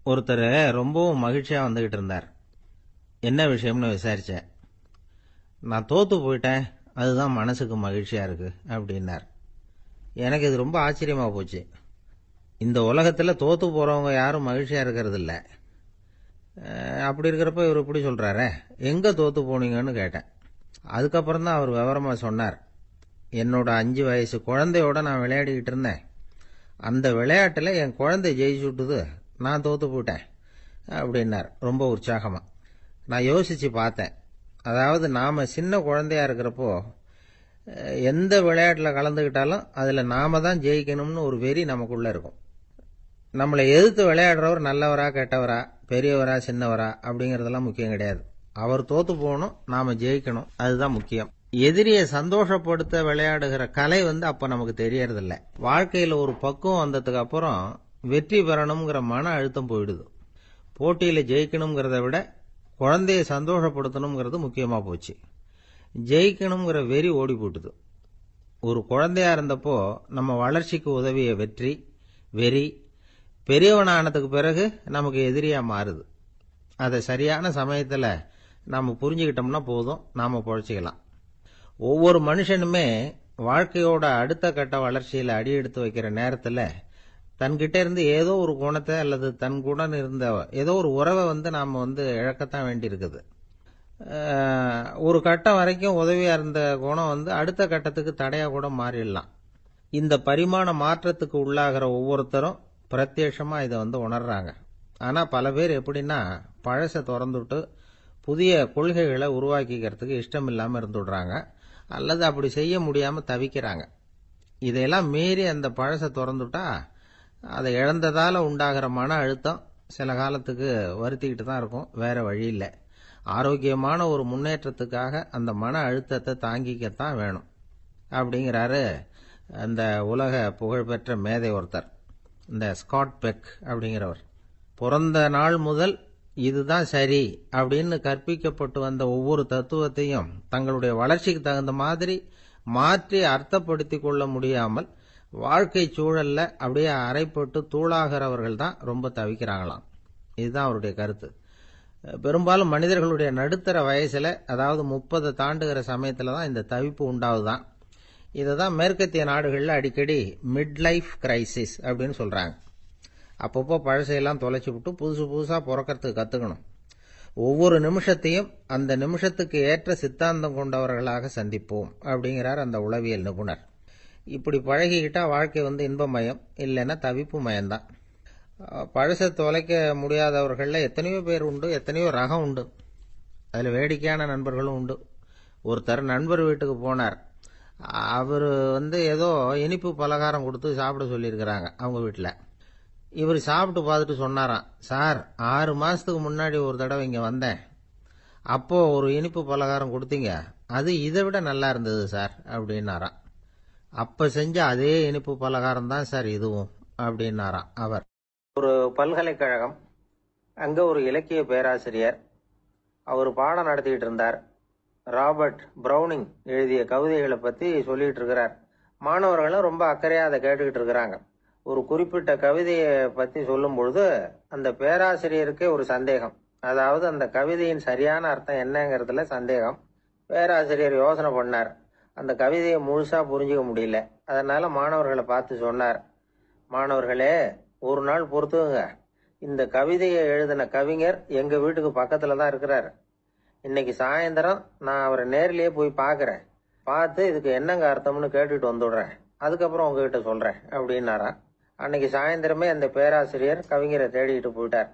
ஒருத்தர் ரொம்பவும் மகிழ்ச்சியா வந்துகிட்டு இருந்தார். என்ன விஷயம்னு விசாரிச்சேன். நான் தோத்து போயிட்டேன், அதுதான் மனசுக்கு மகிழ்ச்சியா இருக்கு அப்படின்னார். எனக்கு இது ரொம்ப ஆச்சரியமா போச்சு. இந்த உலகத்துல தோத்து போறவங்க யாரும் மகிழ்ச்சியா இருக்கிறது இல்ல. அப்படி இருக்கிறப்ப இவர் இப்படி சொல்றாரே, எங்க தோத்து போனீங்கன்னு கேட்டேன். அதுக்கப்புறம் தான் அவர் விவரமா சொன்னார். என்னோட 5 வயசு குழந்தையோட நான் விளையாடிக்கிட்டு இருந்தேன். அந்த விளையாட்டுல என் குழந்தை ஜெயிச்சு விட்டுது, நான் தோத்து போயிட்டேன் அப்படின்னார் ரொம்ப உற்சாகமா. நான் யோசிச்சு பார்த்தேன். அதாவது நாம சின்ன குழந்தையா இருக்கிறப்போ எந்த விளையாட்டுல கலந்துக்கிட்டாலும் அதுல நாம தான் ஜெயிக்கணும்னு ஒரு வெறி நமக்குள்ள இருக்கும். நம்மளை எதிர்த்து விளையாடுறவர் நல்லவரா கெட்டவரா, பெரியவரா சின்னவரா அப்படிங்கறதெல்லாம் முக்கியம் கிடையாது. அவர் தோத்து போகணும், நாம ஜெயிக்கணும், அதுதான் முக்கியம். எதிரியை சந்தோஷப்படுத்த விளையாடுகிற கலை அப்ப நமக்கு தெரியறதில்ல. வாழ்க்கையில ஒரு பக்குவம் வந்ததுக்கு அப்புறம் வெற்றி பெறணுங்கிற மன அழுத்தம் போயிடுது. போட்டியில ஜெயிக்கணுங்கிறத விட குழந்தைய சந்தோஷப்படுத்தணுங்கிறது முக்கியமா போச்சு. ஜெயிக்கணுங்கிற வெறி ஓடி போட்டுது. ஒரு குழந்தையா இருந்தப்போ நம்ம வளர்ச்சிக்கு உதவிய வெறி பெரியவனானதுக்கு பிறகு நமக்கு எதிரியா மாறுது. அதை சரியான சமயத்துல நாம புரிஞ்சுக்கிட்டோம்னா போதும், நாம பொழைச்சிக்கலாம். ஒவ்வொரு மனுஷனுமே வாழ்க்கையோட அடுத்த கட்ட வளர்ச்சியில அடி எடுத்து வைக்கிற நேரத்துல தன்கிட்ட இருந்து ஏதோ ஒரு குணத்தை அல்லது தன் குணம் இருந்த ஏதோ ஒரு உறவை நாம இழக்கத்தான் வேண்டி இருக்குது. ஒரு கட்டம் வரைக்கும் உதவியா இருந்த குணம் அடுத்த கட்டத்துக்கு தடையா கூட மாறிடலாம். இந்த பரிமாண மாற்றத்துக்கு உள்ளாகிற ஒவ்வொருத்தரும் பிரத்யட்சமா இதை உணர்றாங்க. ஆனா பல பேர் எப்படின்னா, பழச திறந்துட்டு புதிய கொள்கைகளை உருவாக்கிக்கிறதுக்கு இஷ்டம் இல்லாம இருந்துடுறாங்க, அல்லது அப்படி செய்ய முடியாம தவிக்கிறாங்க. இதையெல்லாம் மீறி அந்த பழச திறந்துட்டா அதை இழந்ததால உண்டாகிற மன அழுத்தம் சில காலத்துக்கு வருத்திக்கிட்டு தான் இருக்கும், வேற வழி இல்லை. ஆரோக்கியமான ஒரு முன்னேற்றத்துக்காக அந்த மன அழுத்தத்தை தாங்கிக்கத்தான் வேணும் அப்படிங்கிறாரு அந்த உலக புகழ்பெற்ற மேதை ஒருத்தர், இந்த ஸ்காட் பெக் அப்படிங்கிறவர். பிறந்த நாள் முதல் இதுதான் சரி அப்படின்னு கற்பிக்கப்பட்டு வந்த ஒவ்வொரு தத்துவத்தையும் தங்களுடைய வளர்ச்சிக்கு தகுந்த மாதிரி மாற்றி அர்த்தப்படுத்தி கொள்ள முடியாமல் வாழ்க்கை சூழல்ல அப்படியே அரைப்பட்டு தூளாகிறவர்கள் தான் ரொம்ப தவிக்கிறாங்களாம். இதுதான் அவருடைய கருத்து. பெரும்பாலும் மனிதர்களுடைய நடுத்தர வயசுல, அதாவது 30 தாண்டுகிற சமயத்துல தான் இந்த தவிப்பு உண்டாவதுதான். இததான் மேற்கத்திய நாடுகள்ல அடிக்கடி மிட் லைஃப் கிரைசிஸ் அப்படின்னு சொல்றாங்க. அப்பப்போ பழசையெல்லாம் தொலைச்சு விட்டு புதுசு புதுசா பிறக்கிறதுக்கு கத்துக்கணும். ஒவ்வொரு நிமிஷத்தையும் அந்த நிமிஷத்துக்கு ஏற்ற சித்தாந்தம் கொண்டவர்களாக சந்திப்போம் அப்படிங்கிறார் அந்த உளவியல் நிபுணர். இப்படி பழகிக்கிட்டா வாழ்க்கை இன்பமயம், இல்லைன்னா தவிப்பு மயம்தான். பழச தொலைக்க முடியாதவர்கள்ல எத்தனையோ பேர் உண்டு, எத்தனையோ ரகம் உண்டு. அதுல வேடிக்கையான நண்பர்களும் உண்டு. ஒருத்தர் நண்பர் வீட்டுக்கு போனார். அவரு ஏதோ இனிப்பு பலகாரம் கொடுத்து சாப்பிட சொல்லியிருக்கிறாங்க அவங்க வீட்டுல. இவர் சாப்பிட்டு பார்த்துட்டு சொன்னாராம், சார் 6 மாசத்துக்கு முன்னாடி ஒரு தடவை இங்க வந்தேன், அப்போ ஒரு இனிப்பு பலகாரம் கொடுத்தீங்க, அது இதை விட நல்லா இருந்தது சார் அப்படின்னாராம். அப்ப செஞ்ச அதே இனிப்பு பலகாரம் தான் சார் இதுவும் அப்படின்னாராம் அவர். ஒரு பல்கலைக்கழகம், அங்க ஒரு இலக்கிய பேராசிரியர், அவர் பாடம் நடத்திட்டு இருந்தார். ராபர்ட் பிரௌனிங் எழுதிய கவிதைகளை பத்தி சொல்லிட்டு இருக்கிறார். மாணவர்களும் ரொம்ப அக்கறையா அதை கேட்டுக்கிட்டு இருக்கிறாங்க. ஒரு குறிப்பிட்ட கவிதையை பத்தி சொல்லும் பொழுது அந்த பேராசிரியருக்கே ஒரு சந்தேகம். அதாவது அந்த கவிதையின் சரியான அர்த்தம் என்னங்கிறதுல சந்தேகம். பேராசிரியர் யோசனை பண்ணார். அந்த கவிதையை முழுசா புரிஞ்சுக்க முடியல. அதனால மாணவர்களை பார்த்து சொன்னார், மாணவர்களே, ஒரு நாள் பொறுத்துங்க, இந்த கவிதையை எழுதின கவிஞர் எங்க வீட்டுக்கு பக்கத்துல தான் இருக்கிறாரு. இன்னைக்கு சாயந்தரம் நான் அவரை நேரிலேயே போய் பாக்குறேன், பார்த்து இதுக்கு என்னங்க அர்த்தம்னு கேட்டுட்டு வந்துடுறேன், அதுக்கப்புறம் உங்ககிட்ட சொல்றேன் அப்படின்னாராம். அன்னைக்கு சாயந்தரமே அந்த பேராசிரியர் கவிஞரை தேடிக்கிட்டு போயிட்டார்.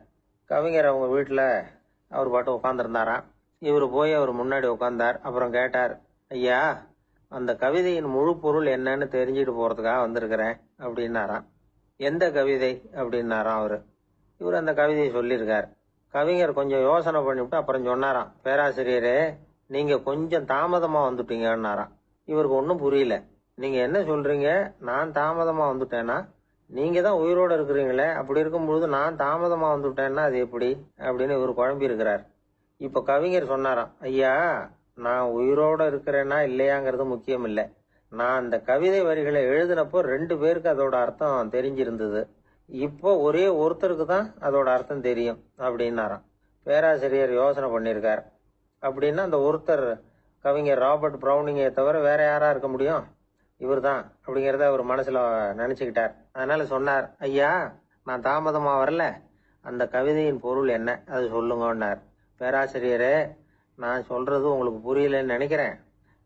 கவிஞர் அவங்க வீட்டுல அவர் பாட்டு உட்காந்துருந்தாராம். இவரு போய் அவர் முன்னாடி உட்கார்ந்தார். அப்புறம் கேட்டார், ஐயா, அந்த கவிதையின் முழு பொருள் என்னன்னு தெரிஞ்சுட்டு போறதுக்காக வந்திருக்கிறேன் அப்படின்னாராம். எந்த கவிதை அப்படின்னாராம் அவரு. இவர் அந்த கவிதையை சொல்லியிருக்கார். கவிஞர் கொஞ்சம் யோசனை பண்ணிவிட்டு அப்புறம் சொன்னாராம், பேராசிரியரே, நீங்க கொஞ்சம் தாமதமா வந்துட்டீங்கன்னாராம். இவருக்கு ஒன்றும் புரியல. நீங்க என்ன சொல்றீங்க, நான் தாமதமா வந்துட்டேன்னா? நீங்க தான் உயிரோட இருக்கிறீங்களே, அப்படி இருக்கும்பொழுது நான் தாமதமா வந்துட்டேன்னா அது எப்படி அப்படின்னு இவர் குழம்பி இருக்கிறார். இப்ப கவிஞர் சொன்னாராம், ஐயா, நான் உயிரோட இருக்கிறேன்னா இல்லையாங்கிறது முக்கியம் இல்லை. நான் அந்த கவிதை வரிகளை எழுதினப்போ 2 பேருக்கு அதோட அர்த்தம் தெரிஞ்சிருந்தது. இப்போ ஒரே ஒருத்தருக்கு தான் அதோட அர்த்தம் தெரியும் அப்படின்னாராம். பேராசிரியர் யோசனை பண்ணியிருக்கார். அப்படின்னா அந்த ஒருத்தர் கவிஞர் ராபர்ட் ப்ரௌனிங்கை தவிர வேற யாரா இருக்க முடியும்? இவர் தான் அப்படிங்கிறத அவர் மனசுல நினைச்சுக்கிட்டார். அதனால சொன்னார், ஐயா நான் தாமதமா வரல, அந்த கவிதையின் பொருள் என்ன அது சொல்லுங்கன்னார். பேராசிரியரே, நான் சொல்றது உங்களுக்கு புரியலன்னு நினைக்கிறேன்.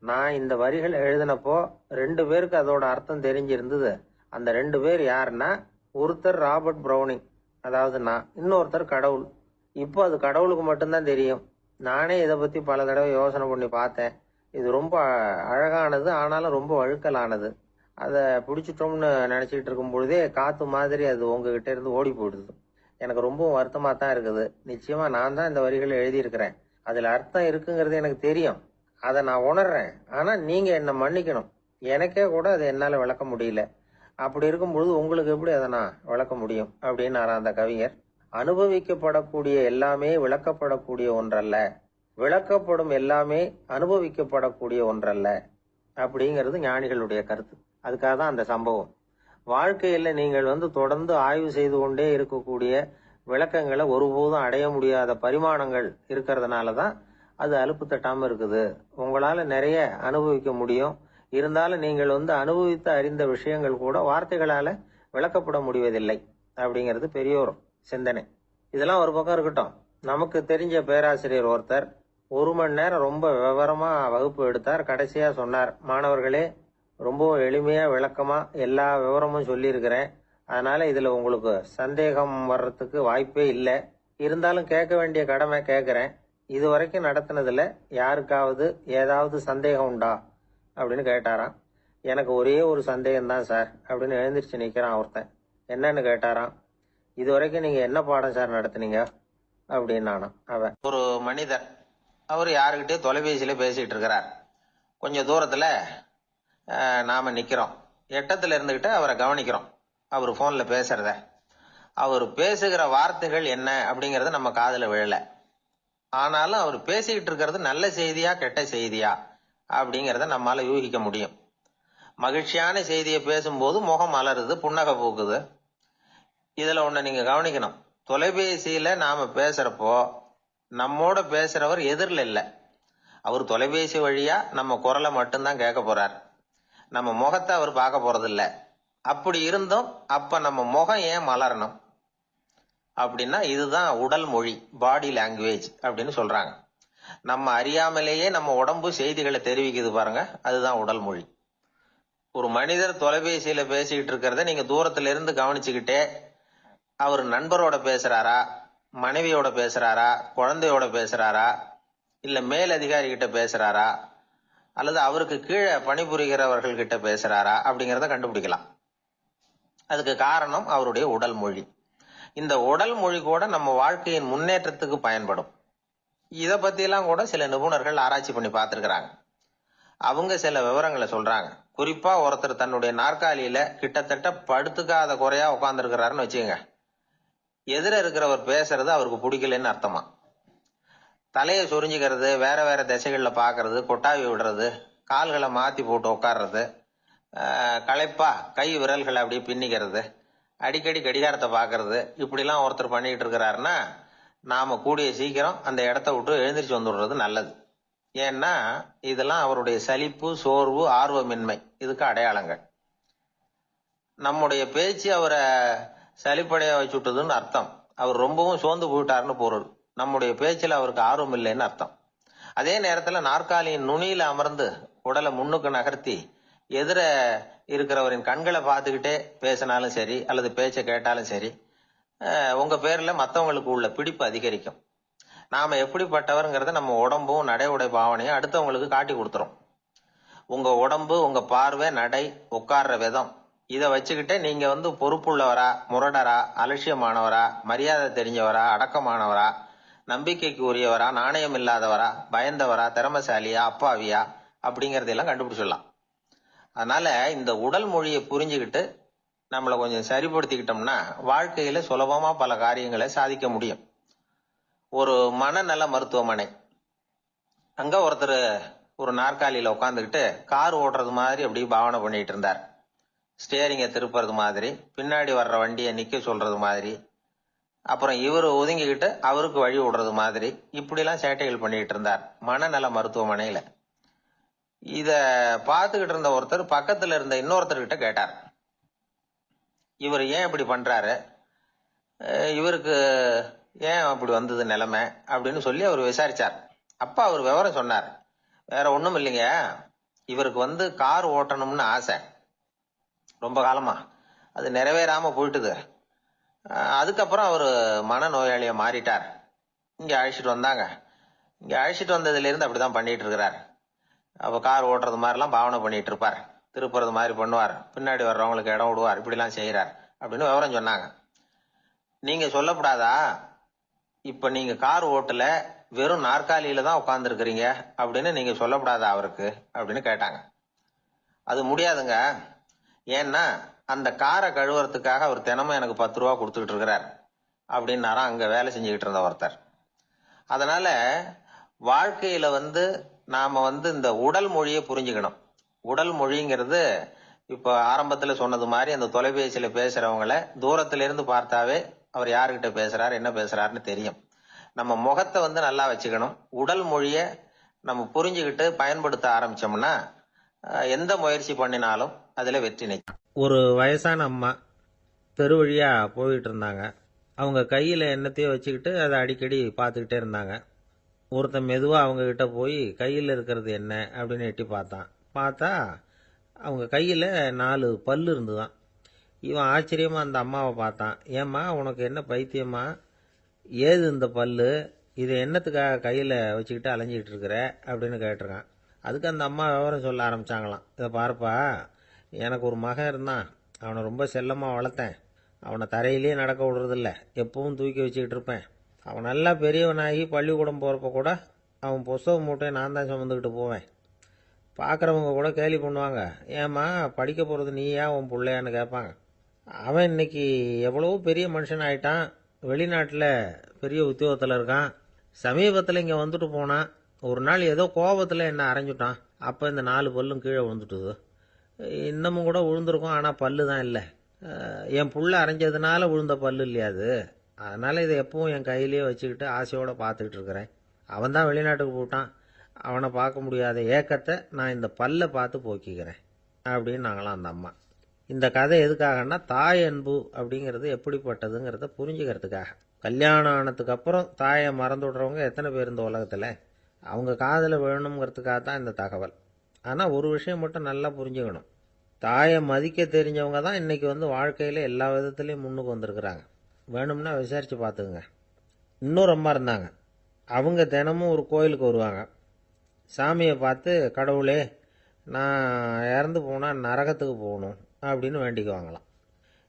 நான் இந்த வரிகள் எழுதினப்போ 2 பேருக்கு அதோட அர்த்தம் தெரிஞ்சிருந்தது. அந்த 2 பேர் யாருன்னா, ஒருத்தர் ராபர்ட் ப்ரௌனிங், அதாவது நான், இன்னொருத்தர் கடவுள். இப்போ அது கடவுளுக்கு மட்டும்தான் தெரியும். நானே இதை பத்தி பல தடவை யோசனை பண்ணி பார்த்தேன். இது ரொம்ப அழகானது, ஆனாலும் ரொம்ப வழுக்கலானது. அதை பிடிச்சிட்டோம்னு நினைச்சிட்டு இருக்கும் பொழுதே காத்து மாதிரி அது உங்ககிட்ட இருந்து ஓடி போயிடுது. எனக்கு ரொம்பவும் வருத்தமா தான் இருக்குது. நிச்சயமா நான் தான் இந்த வரிகளை எழுதியிருக்கிறேன். அதுல அர்த்தம் இருக்குங்கிறது எனக்கு தெரியும், அதை நான் உணர்றேன். ஆனா நீங்க என்ன மன்னிக்கணும். எனக்கே கூட அதை என்னால விளக்க முடியல. அப்படி இருக்கும்பொழுது உங்களுக்கு எப்படி அதை நான் விளக்க முடியும் அப்படின்னு அந்த கவிஞர். அனுபவிக்கப்படக்கூடிய எல்லாமே விளக்கப்படக்கூடிய ஒன்றல்ல, விளக்கப்படும் எல்லாமே அனுபவிக்கப்படக்கூடிய ஒன்றல்ல அப்படிங்கிறது ஞானிகளுடைய கருத்து. அதுக்காக தான் அந்த சம்பவம். வாழ்க்கையில நீங்கள் தொடர்ந்து ஆய்வு செய்து கொண்டே இருக்கக்கூடிய விளக்கங்களை ஒருபோதும் அடைய முடியாத பரிமாணங்கள் இருக்கிறதுனாலதான் அது அலுப்பு தட்டாம இருக்குது. உங்களால நிறைய அனுபவிக்க முடியும், இருந்தாலும் நீங்கள் அனுபவித்து அறிந்த விஷயங்கள் கூட வார்த்தைகளால விளக்கப்பட முடிவதில்லை அப்படிங்கிறது பெரியோர் சிந்தனை. இதெல்லாம் ஒரு பக்கம் இருக்கட்டும். நமக்கு தெரிஞ்ச பேராசிரியர் ஒருத்தர் 1 மணி நேரம் ரொம்ப விவரமா வகுப்பு எடுத்தார். கடைசியா சொன்னார், மாணவர்களே, ரொம்பவும் எளிமையா விளக்கமா எல்லா விவரமும் சொல்லியிருக்கிறேன். அதனால இதுல உங்களுக்கு சந்தேகம் வர்றதுக்கு வாய்ப்பே இல்லை. இருந்தாலும் கேட்க வேண்டிய கடமை கேட்கிறேன். இது வரைக்கும் நடத்தினதுல யாருக்காவது ஏதாவது சந்தேகம் உண்டா அப்படின்னு கேட்டாராம். எனக்கு ஒரே ஒரு சந்தேகம் தான் சார் அப்படின்னு எழுந்திரிச்சு நிக்கிறான் ஒருத்தன். என்னன்னு கேட்டாராம். இது வரைக்கும் நீங்க என்ன பாடம் சார் நடத்துனீங்க அப்படின்னு அவன். ஒரு மனிதர், அவர் யாருக்கிட்டே தொலைபேசியில பேசிட்டு இருக்கிறார். கொஞ்சம் தூரத்துல நாம நிக்கிறோம். எட்டத்துல இருந்துகிட்டு அவரை கவனிக்கிறோம். அவர் போன்ல பேசுறத, அவர் பேசுகிற வார்த்தைகள் என்ன அப்படிங்கறது நம்ம காதுல விழல. ஆனாலும் அவர் பேசிக்கிட்டு இருக்கிறது நல்ல செய்தியா கெட்ட செய்தியா அப்படிங்கறத நம்மால யூகிக்க முடியும். மகிழ்ச்சியான செய்தியை பேசும்போது முகம் மலருது, புன்னகை பூக்குது. இதுல ஒண்ணு நீங்க கவனிக்கணும். தொலைபேசியில நாம பேசுறப்போ நம்மோட பேசுறவர் எதிரில் இல்ல. அவர் தொலைபேசி வழியா நம்ம குரலை மட்டும்தான் கேட்க போறார். நம்ம முகத்தை அவர் பார்க்க போறது இல்ல. அப்படி இருந்தும் அப்ப நம்ம முகம் ஏன் மலரணும் அப்படின்னா, இதுதான் உடல் மொழி, பாடி லாங்குவேஜ் அப்படின்னு சொல்றாங்க. நம்ம அறியாமலேயே நம்ம உடம்பு செய்திகளை தெரிவிக்குது பாருங்க, அதுதான் உடல் மொழி. ஒரு மனிதர் தொலைபேசியில பேசிக்கிட்டு இருக்கிறத நீங்க தூரத்துல இருந்து கவனிச்சுக்கிட்டே, அவர் நண்பரோட பேசுறாரா, மனைவியோட பேசுறாரா, குழந்தையோட பேசுறாரா, இல்ல மேல் அதிகாரி கிட்ட பேசுறாரா, அல்லது அவருக்கு கீழே பணிபுரிகிறவர்கள் கிட்ட பேசுறாரா அப்படிங்கறத கண்டுபிடிக்கலாம். அதுக்கு காரணம் அவருடைய உடல் மொழி. இந்த உடல் மொழி கூட நம்ம வாழ்க்கையின் முன்னேற்றத்துக்கு பயன்படும். இத பத்தி எல்லாம் கூட சில நிபுணர்கள் ஆராய்ச்சி பண்ணி பார்த்திருக்கிறாங்க. அவங்க சில விவரங்களை சொல்றாங்க. குறிப்பா ஒருத்தர் தன்னுடைய நாற்காலியில கிட்டத்தட்ட படுத்துக்காத குறையா உட்கார்ந்துருக்கிறாருன்னு வச்சுக்கோங்க. எதிர இருக்கிறவர் பேசுறது அவருக்கு பிடிக்கலன்னு அர்த்தமா. தலையை சொரிஞ்சுக்கிறது, வேற வேற திசைகள்ல பாக்குறது, கொட்டாவி விடுறது, கால்களை மாத்தி போட்டு உட்கார்றது, களைப்பா கை விரல்களை அப்படியே பின்னிக்கிறது, அடிக்கடி கடிகாரத்தை பாக்குறது, இப்படிலாம் ஒருத்தர் பண்ணிட்டு இருக்கிறாருன்னா நாம கூடிய சீக்கிரம் அந்த இடத்த விட்டு எழுந்திரிச்சு வந்துடுறது நல்லது. ஏன்னா இதெல்லாம் அவருடைய சலிப்பு, சோர்வு, ஆர்வமின்மை, இதுக்கு அடையாளங்கள். நம்முடைய பேச்சு அவரை சலிப்படைய வச்சுட்டதுன்னு அர்த்தம். அவர் ரொம்பவும் சோர்ந்து போயிட்டாருன்னு பொருள். நம்முடைய பேச்சில் அவருக்கு ஆர்வம் இல்லைன்னு அர்த்தம். அதே நேரத்துல நாற்காலியின் நுனியில அமர்ந்து உடலை முன்னுக்கு நகர்த்தி எதிர இருக்கிறவரின் கண்களை பார்த்துக்கிட்டே பேசினாலும் சரி, அல்லது பேச்சை கேட்டாலும் சரி, உங்க பேர்ல மற்றவங்களுக்கு உள்ள பிடிப்பு அதிகரிக்கும். நாம எப்படிப்பட்டவர்ங்கிறத நம்ம உடம்பும் நடை உடை பாவனையும் அடுத்தவங்களுக்கு காட்டி கொடுத்துரும். உங்க உடம்பு, உங்க பார்வை, நடை, உட்கார்ற விதம், இதை வச்சுக்கிட்டே நீங்க பொறுப்புள்ளவரா, முரடரா, அலட்சியமானவரா, மரியாதை தெரிஞ்சவரா, அடக்கமானவரா, நம்பிக்கைக்கு உரியவரா, நாணயம் இல்லாதவரா, பயந்தவரா, திறமசாலியா, அப்பாவியா அப்படிங்கறதெல்லாம் கண்டுபிடிச்சிடலாம். அதனால இந்த உடல் மொழியை புரிஞ்சுக்கிட்டு நம்மளை கொஞ்சம் சரிப்படுத்திக்கிட்டோம்னா வாழ்க்கையில சுலபமா பல காரியங்களை சாதிக்க முடியும். ஒரு மனநல மருத்துவமனை, அங்க ஒருத்தர் ஒரு நாற்காலியில உட்காந்துக்கிட்டு கார் ஓட்டுறது மாதிரி அப்படி பாவனை பண்ணிட்டு இருந்தார். ஸ்டியரிங்கை திருப்புறது மாதிரி, பின்னாடி வர்ற வண்டியை நிக்க சொல்றது மாதிரி, அப்புறம் இவர் ஒதுங்கிக்கிட்டு அவருக்கு வழி விடுறது மாதிரி இப்படிலாம் சேட்டைகள் பண்ணிட்டு இருந்தார் மனநல மருத்துவமனையில. இத பார்த்துக்கிட்டு இருந்த ஒருத்தர் பக்கத்துல இருந்த இன்னொருத்தர்கிட்ட கேட்டார், இவர் ஏன் இப்படி பண்றாரு, இவருக்கு ஏன் அப்படி வந்தது நிலைமை அப்படின்னு சொல்லி அவர் விசாரிச்சார். அப்ப அவர் விவரம் சொன்னார். வேற ஒண்ணும் இல்லைங்க, இவருக்கு கார் ஓட்டணும்னு ஆசை ரொம்ப காலமா, அது நிறைவேறாம போயிட்டுது. அதுக்கப்புறம் அவர் மனநோயாளிய மாறிட்டார். இங்க அழைச்சிட்டு வந்தாங்க. இங்க அழைச்சிட்டு வந்ததுல இருந்து அப்படிதான் பண்ணிட்டு இருக்கிறார். அப்ப கார் ஓட்டுறது மாதிரிலாம் பாவனை பண்ணிட்டு இருப்பார், திருப்புறது மாதிரி பண்ணுவார், பின்னாடி வர்றவங்களுக்கு இடம் விடுவார், இப்படிலாம் செய்யறார் அப்படின்னு விவரம் சொன்னாங்க. நீங்க சொல்லப்படாதா, இப்ப நீங்க கார் ஓட்டல, வெறும் நாற்காலியில தான் உட்கார்ந்து இருக்கிறீங்க அப்படின்னு நீங்க சொல்லப்படாதா அவருக்கு அப்படின்னு கேட்டாங்க. அது முடியாதுங்க, ஏன்னா அந்த காரை கழுவுறதுக்காக அவர் தினமும் எனக்கு 10 ரூபா கொடுத்துட்டு இருக்கிறார் அப்படின்னாராம் அங்க வேலை செஞ்சுக்கிட்டு இருந்த ஒருத்தர். அதனால வாழ்க்கையில நாம இந்த உடல் மொழியை புரிஞ்சுக்கணும். உடல் மொழிங்கிறது இப்ப ஆரம்பத்துல சொன்னது மாதிரி அந்த தொலைபேசியில பேசுறவங்கள தூரத்துல இருந்து பார்த்தாவே அவர் யாருகிட்ட பேசுறாரு என்ன பேசுறாருன்னு தெரியும். நம்ம முகத்தை நல்லா வச்சுக்கணும். உடல் மொழிய நம்ம புரிஞ்சுக்கிட்டு பயன்படுத்த ஆரம்பிச்சோம்னா எந்த முயற்சி பண்ணினாலும் அதுல வெற்றி நிற்கும். ஒரு வயசான அம்மா தெரு வழியா போயிட்டு இருந்தாங்க. அவங்க கையில என்னத்தையோ வச்சுக்கிட்டு அதை அடிக்கடி பார்த்துக்கிட்டே இருந்தாங்க. ஒருத்தன் மெதுவா அவங்க கிட்ட போய் கையில இருக்கிறது என்ன அப்படின்னு எட்டி பார்த்தா அவங்க கையில 4 பல்லு இருந்துதான். இவன் ஆச்சரியமா அந்த அம்மாவை பார்த்தான். ஏம்மா, உனக்கு என்ன பைத்தியமா, ஏது இந்த பல்லு, இதை என்னத்துக்காக கையில வச்சுக்கிட்டு அலைஞ்சிக்கிட்டு இருக்கிற அப்படின்னு கேட்டிருக்கான். அதுக்கு அந்த அம்மா விவரம் சொல்ல ஆரம்பிச்சாங்களாம். இதை பாருப்பா, எனக்கு ஒரு மகன் இருந்தான், அவனை ரொம்ப செல்லமா வளர்த்தேன். அவனை தரையிலேயே நடக்க விடுறதில்ல, எப்பவும் தூக்கி வச்சுக்கிட்டு இருப்பேன். அவன் நல்லா பெரியவனாகி பள்ளிக்கூடம் போறப்ப கூட அவன் புஸ்தக மூட்டையை நான் தான் சுமந்துக்கிட்டு போவேன். பார்க்குறவங்க கூட கேலி பண்ணுவாங்க, ஏம்மா படிக்க போகிறது நீயா உன் பிள்ளையான்னு கேட்பாங்க. அவன் இன்னைக்கு எவ்வளவோ பெரிய மனுஷன் ஆயிட்டான், வெளிநாட்டில் பெரிய உத்தியோகத்தில் இருக்கான். சமீபத்தில் இங்கே வந்துட்டு போனான். ஒரு நாள் ஏதோ கோபத்தில் என்ன அரைஞ்சுட்டான். அப்போ இந்த 4 பல்லும் கீழே விழுந்துட்டுது. இன்னமும் கூட விழுந்திருக்கும், ஆனால் பல்லு தான் இல்லை. என் புள்ள அரைஞ்சதுனால விழுந்த பல்லு இல்லையா அது, அதனால இதை எப்பவும் என் கையிலேயே வச்சுக்கிட்டு ஆசையோடு பார்த்துக்கிட்டு இருக்கிறேன். அவன் தான் வெளிநாட்டுக்கு போட்டான், அவனை பார்க்க முடியாத ஏக்கத்தை நான் இந்த பல்லை பார்த்து போக்கிக்கிறேன் அப்படின்னு நாங்களாம் அந்த அம்மா. இந்த கதை எதுக்காகன்னா, தாய் அன்பு அப்படிங்கிறது எப்படிப்பட்டதுங்கிறத புரிஞ்சுக்கிறதுக்காக. கல்யாணம் ஆனதுக்கு அப்புறம் தாயை மறந்து விடுறவங்க எத்தனை பேர் இந்த உலகத்தில், அவங்க காதில் விழணுங்கிறதுக்காக தான் இந்த தகவல். ஆனால் ஒரு விஷயம் மட்டும் நல்லா புரிஞ்சுக்கணும், தாயை மதிக்க தெரிஞ்சவங்க தான் இன்னைக்கு வாழ்க்கையில் எல்லா விதத்துலேயும் முன்னுக்கு வந்திருக்கிறாங்க. வேணும்னா விசாரித்து பார்த்துக்குங்க. இன்னொரு அம்மா இருந்தாங்க. அவங்க தினமும் ஒரு கோயிலுக்கு வருவாங்க. சாமியை பார்த்து, கடவுளே நான் இறந்து போனால் நரகத்துக்கு போகணும் அப்படின்னு வேண்டிக்குவாங்களாம்.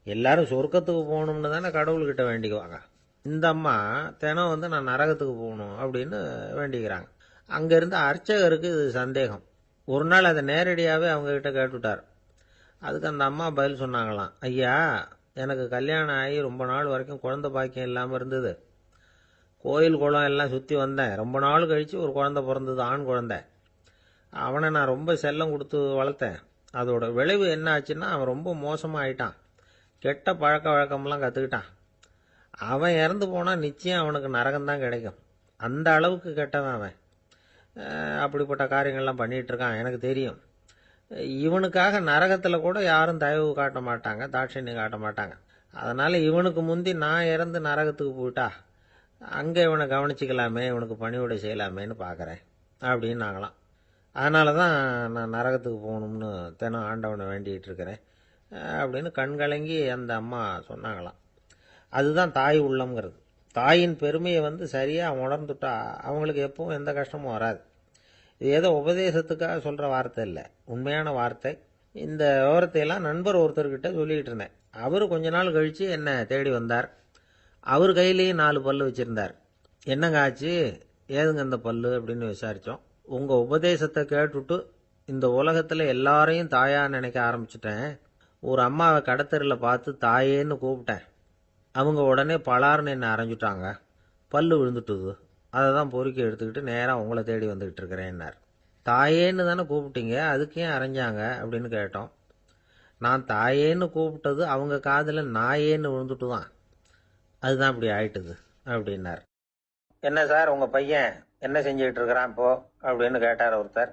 எல்லாரும் சொர்க்கத்துக்கு போகணும்னு தானே கடவுள்கிட்ட வேண்டிக்குவாங்க. இந்த அம்மா தினம் நான் நரகத்துக்கு போகணும் அப்படின்னு வேண்டிக்கிறாங்க. அங்கேருந்து அர்ச்சகருக்கு இது சந்தேகம். ஒரு நாள் அதை நேரடியாகவே அவங்ககிட்ட கேட்டுவிட்டார். அதுக்கு அந்த அம்மா பதில் சொன்னாங்களாம், ஐயா, எனக்கு கல்யாணம் ஆகி ரொம்ப நாள் வரைக்கும் குழந்தை பாக்கியம் இல்லாமல் இருந்தது. கோயில் குளம் எல்லாம் சுற்றி வந்தேன். ரொம்ப நாள் கழித்து ஒரு குழந்தை பிறந்தது, ஆண் குழந்தை. அவனை நான் ரொம்ப செல்லம் கொடுத்து வளர்த்தேன். அதோட விளைவு என்ன ஆச்சுன்னா, அவன் ரொம்ப மோசமாக ஆயிட்டான். கெட்ட பழக்க வழக்கம்லாம் கற்றுக்கிட்டான். அவன் இறந்து போனால் நிச்சயம் அவனுக்கு நரகம்தான் கிடைக்கும். அந்த அளவுக்கு கெட்டவன் அவன். அப்படிப்பட்ட காரியங்கள்லாம் பண்ணிகிட்டு இருக்கான், எனக்கு தெரியும். இவனுக்காக நரகத்தில் கூட யாரும் தயவு காட்ட மாட்டாங்க, தாட்சண்யம் காட்ட மாட்டாங்க. அதனால் இவனுக்கு முந்தி நான் இறந்து நரகத்துக்கு போயிட்டா அங்கே இவனை கவனிச்சிக்கலாமே, இவனுக்கு பணிவிடை செய்யலாமேன்னு பார்க்குறேன் அப்படின்னு நாங்களாம். அதனால தான் நான் நரகத்துக்கு போகணும்னு தினம் ஆண்டவனை வேண்டிகிட்டு இருக்கிறேன் அப்படின்னு கண்கலங்கி அந்த அம்மா சொன்னாங்களாம். அதுதான் தாய் உள்ளம்ங்கிறது. தாயின் பெருமையை சரியாக உணர்ந்துட்டா அவங்களுக்கு எப்பவும் எந்த கஷ்டமும் வராது. இது ஏதோ உபதேசத்துக்காக சொல்கிற வார்த்தை இல்லை, உண்மையான வார்த்தை. இந்த விவரத்தையெல்லாம் நண்பர் ஒருத்தர்கிட்ட சொல்லிக்கிட்டு இருந்தேன். அவர் கொஞ்ச நாள் கழித்து என்னை தேடி வந்தார். அவர் கையிலேயும் 4 பல்லு வச்சுருந்தார். என்னங்க ஆச்சு, ஏதுங்க இந்த பல்லு அப்படின்னு விசாரித்தோம். உங்கள் உபதேசத்தை கேட்டுட்டு இந்த உலகத்தில் எல்லாரையும் தாயாக நினைக்க ஆரம்பிச்சிட்டேன். ஒரு அம்மாவை கடத்தரில் பார்த்து தாயேன்னு கூப்பிட்டேன். அவங்க உடனே பலார்னு என்னை அரைஞ்சிட்டாங்க, பல்லு விழுந்துட்டுது. அதை தான் பொறுக்கி எடுத்துக்கிட்டு நேராக உங்களை தேடி வந்துக்கிட்டு இருக்கிறேன்னார். தாயேன்னு தானே கூப்பிட்டீங்க, அதுக்கு ஏன் அரைஞ்சாங்க அப்படின்னு கேட்டோம். நான் தாயேன்னு கூப்பிட்டது அவங்க காதில் நாயேன்னு விழுந்துட்டு தான். அதுதான் இப்படி ஆயிட்டுது அப்படின்னார். என்ன சார் உங்கள் பையன் என்ன செஞ்சுக்கிட்டு இருக்கிறான் இப்போ அப்படின்னு கேட்டார் ஒருத்தர்.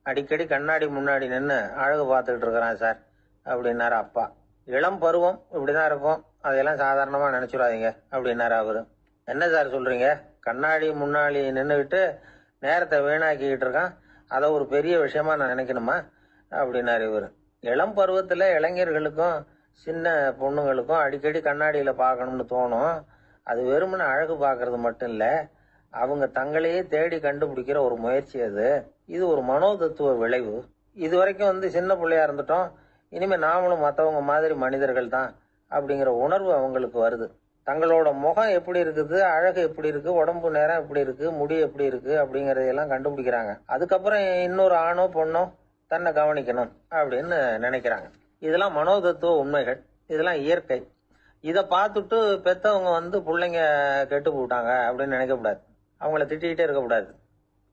அடிக்கடி கண்ணாடி முன்னாடி நின்று அழகு பார்த்துக்கிட்டு இருக்கிறான் சார் அப்படின்னாரு அப்பா. இளம் பருவம் இப்படிதான் இருக்கும், அதையெல்லாம் சாதாரணமாக நினச்சிடாதீங்க அப்படின்னாரு அவரு. என்ன சார் சொல்கிறீங்க, கண்ணாடி முன்னாடி நின்றுக்கிட்டு நேரத்தை வீணாக்கிக்கிட்டு இருக்கான், அதை ஒரு பெரிய விஷயமா நான் நினைக்கணுமா அப்படின்னாரு இவர். இளம் பருவத்தில் இளைஞர்களுக்கும் சின்ன பொண்ணுங்களுக்கும் அடிக்கடி கண்ணாடியில் பார்க்கணும்னு தோணும். அது வெறுமனே அழகு பார்க்கறது மட்டும் இல்லை, அவங்க தங்களையே தேடி கண்டுபிடிக்கிற ஒரு முயற்சி அது. இது ஒரு மனோதத்துவ விளைவு. இது வரைக்கும் சின்ன பிள்ளையா இருந்துட்டோம், இனிமேல் நாமளும் மற்றவங்க மாதிரி மனிதர்கள் தான் அப்படிங்கிற உணர்வு அவங்களுக்கு வருது. தங்களோட முகம் எப்படி இருக்குது, அழகு எப்படி இருக்கு, உடம்பு நேரம் எப்படி இருக்கு, முடி எப்படி இருக்கு அப்படிங்கறதையெல்லாம் கண்டுபிடிக்கிறாங்க. அதுக்கப்புறம் இன்னொரு ஆணோ பொண்ணோ தன்னை கவனிக்கணும் அப்படின்னு நினைக்கிறாங்க. இதெல்லாம் மனோதத்துவ உண்மைகள், இதெல்லாம் இயற்கை. இதை பார்த்துட்டு பெத்தவங்க பிள்ளைங்க கெட்டு போட்டாங்க அப்படின்னு நினைக்கக்கூடாது, அவங்கள திட்டிகிட்டே இருக்கக்கூடாது.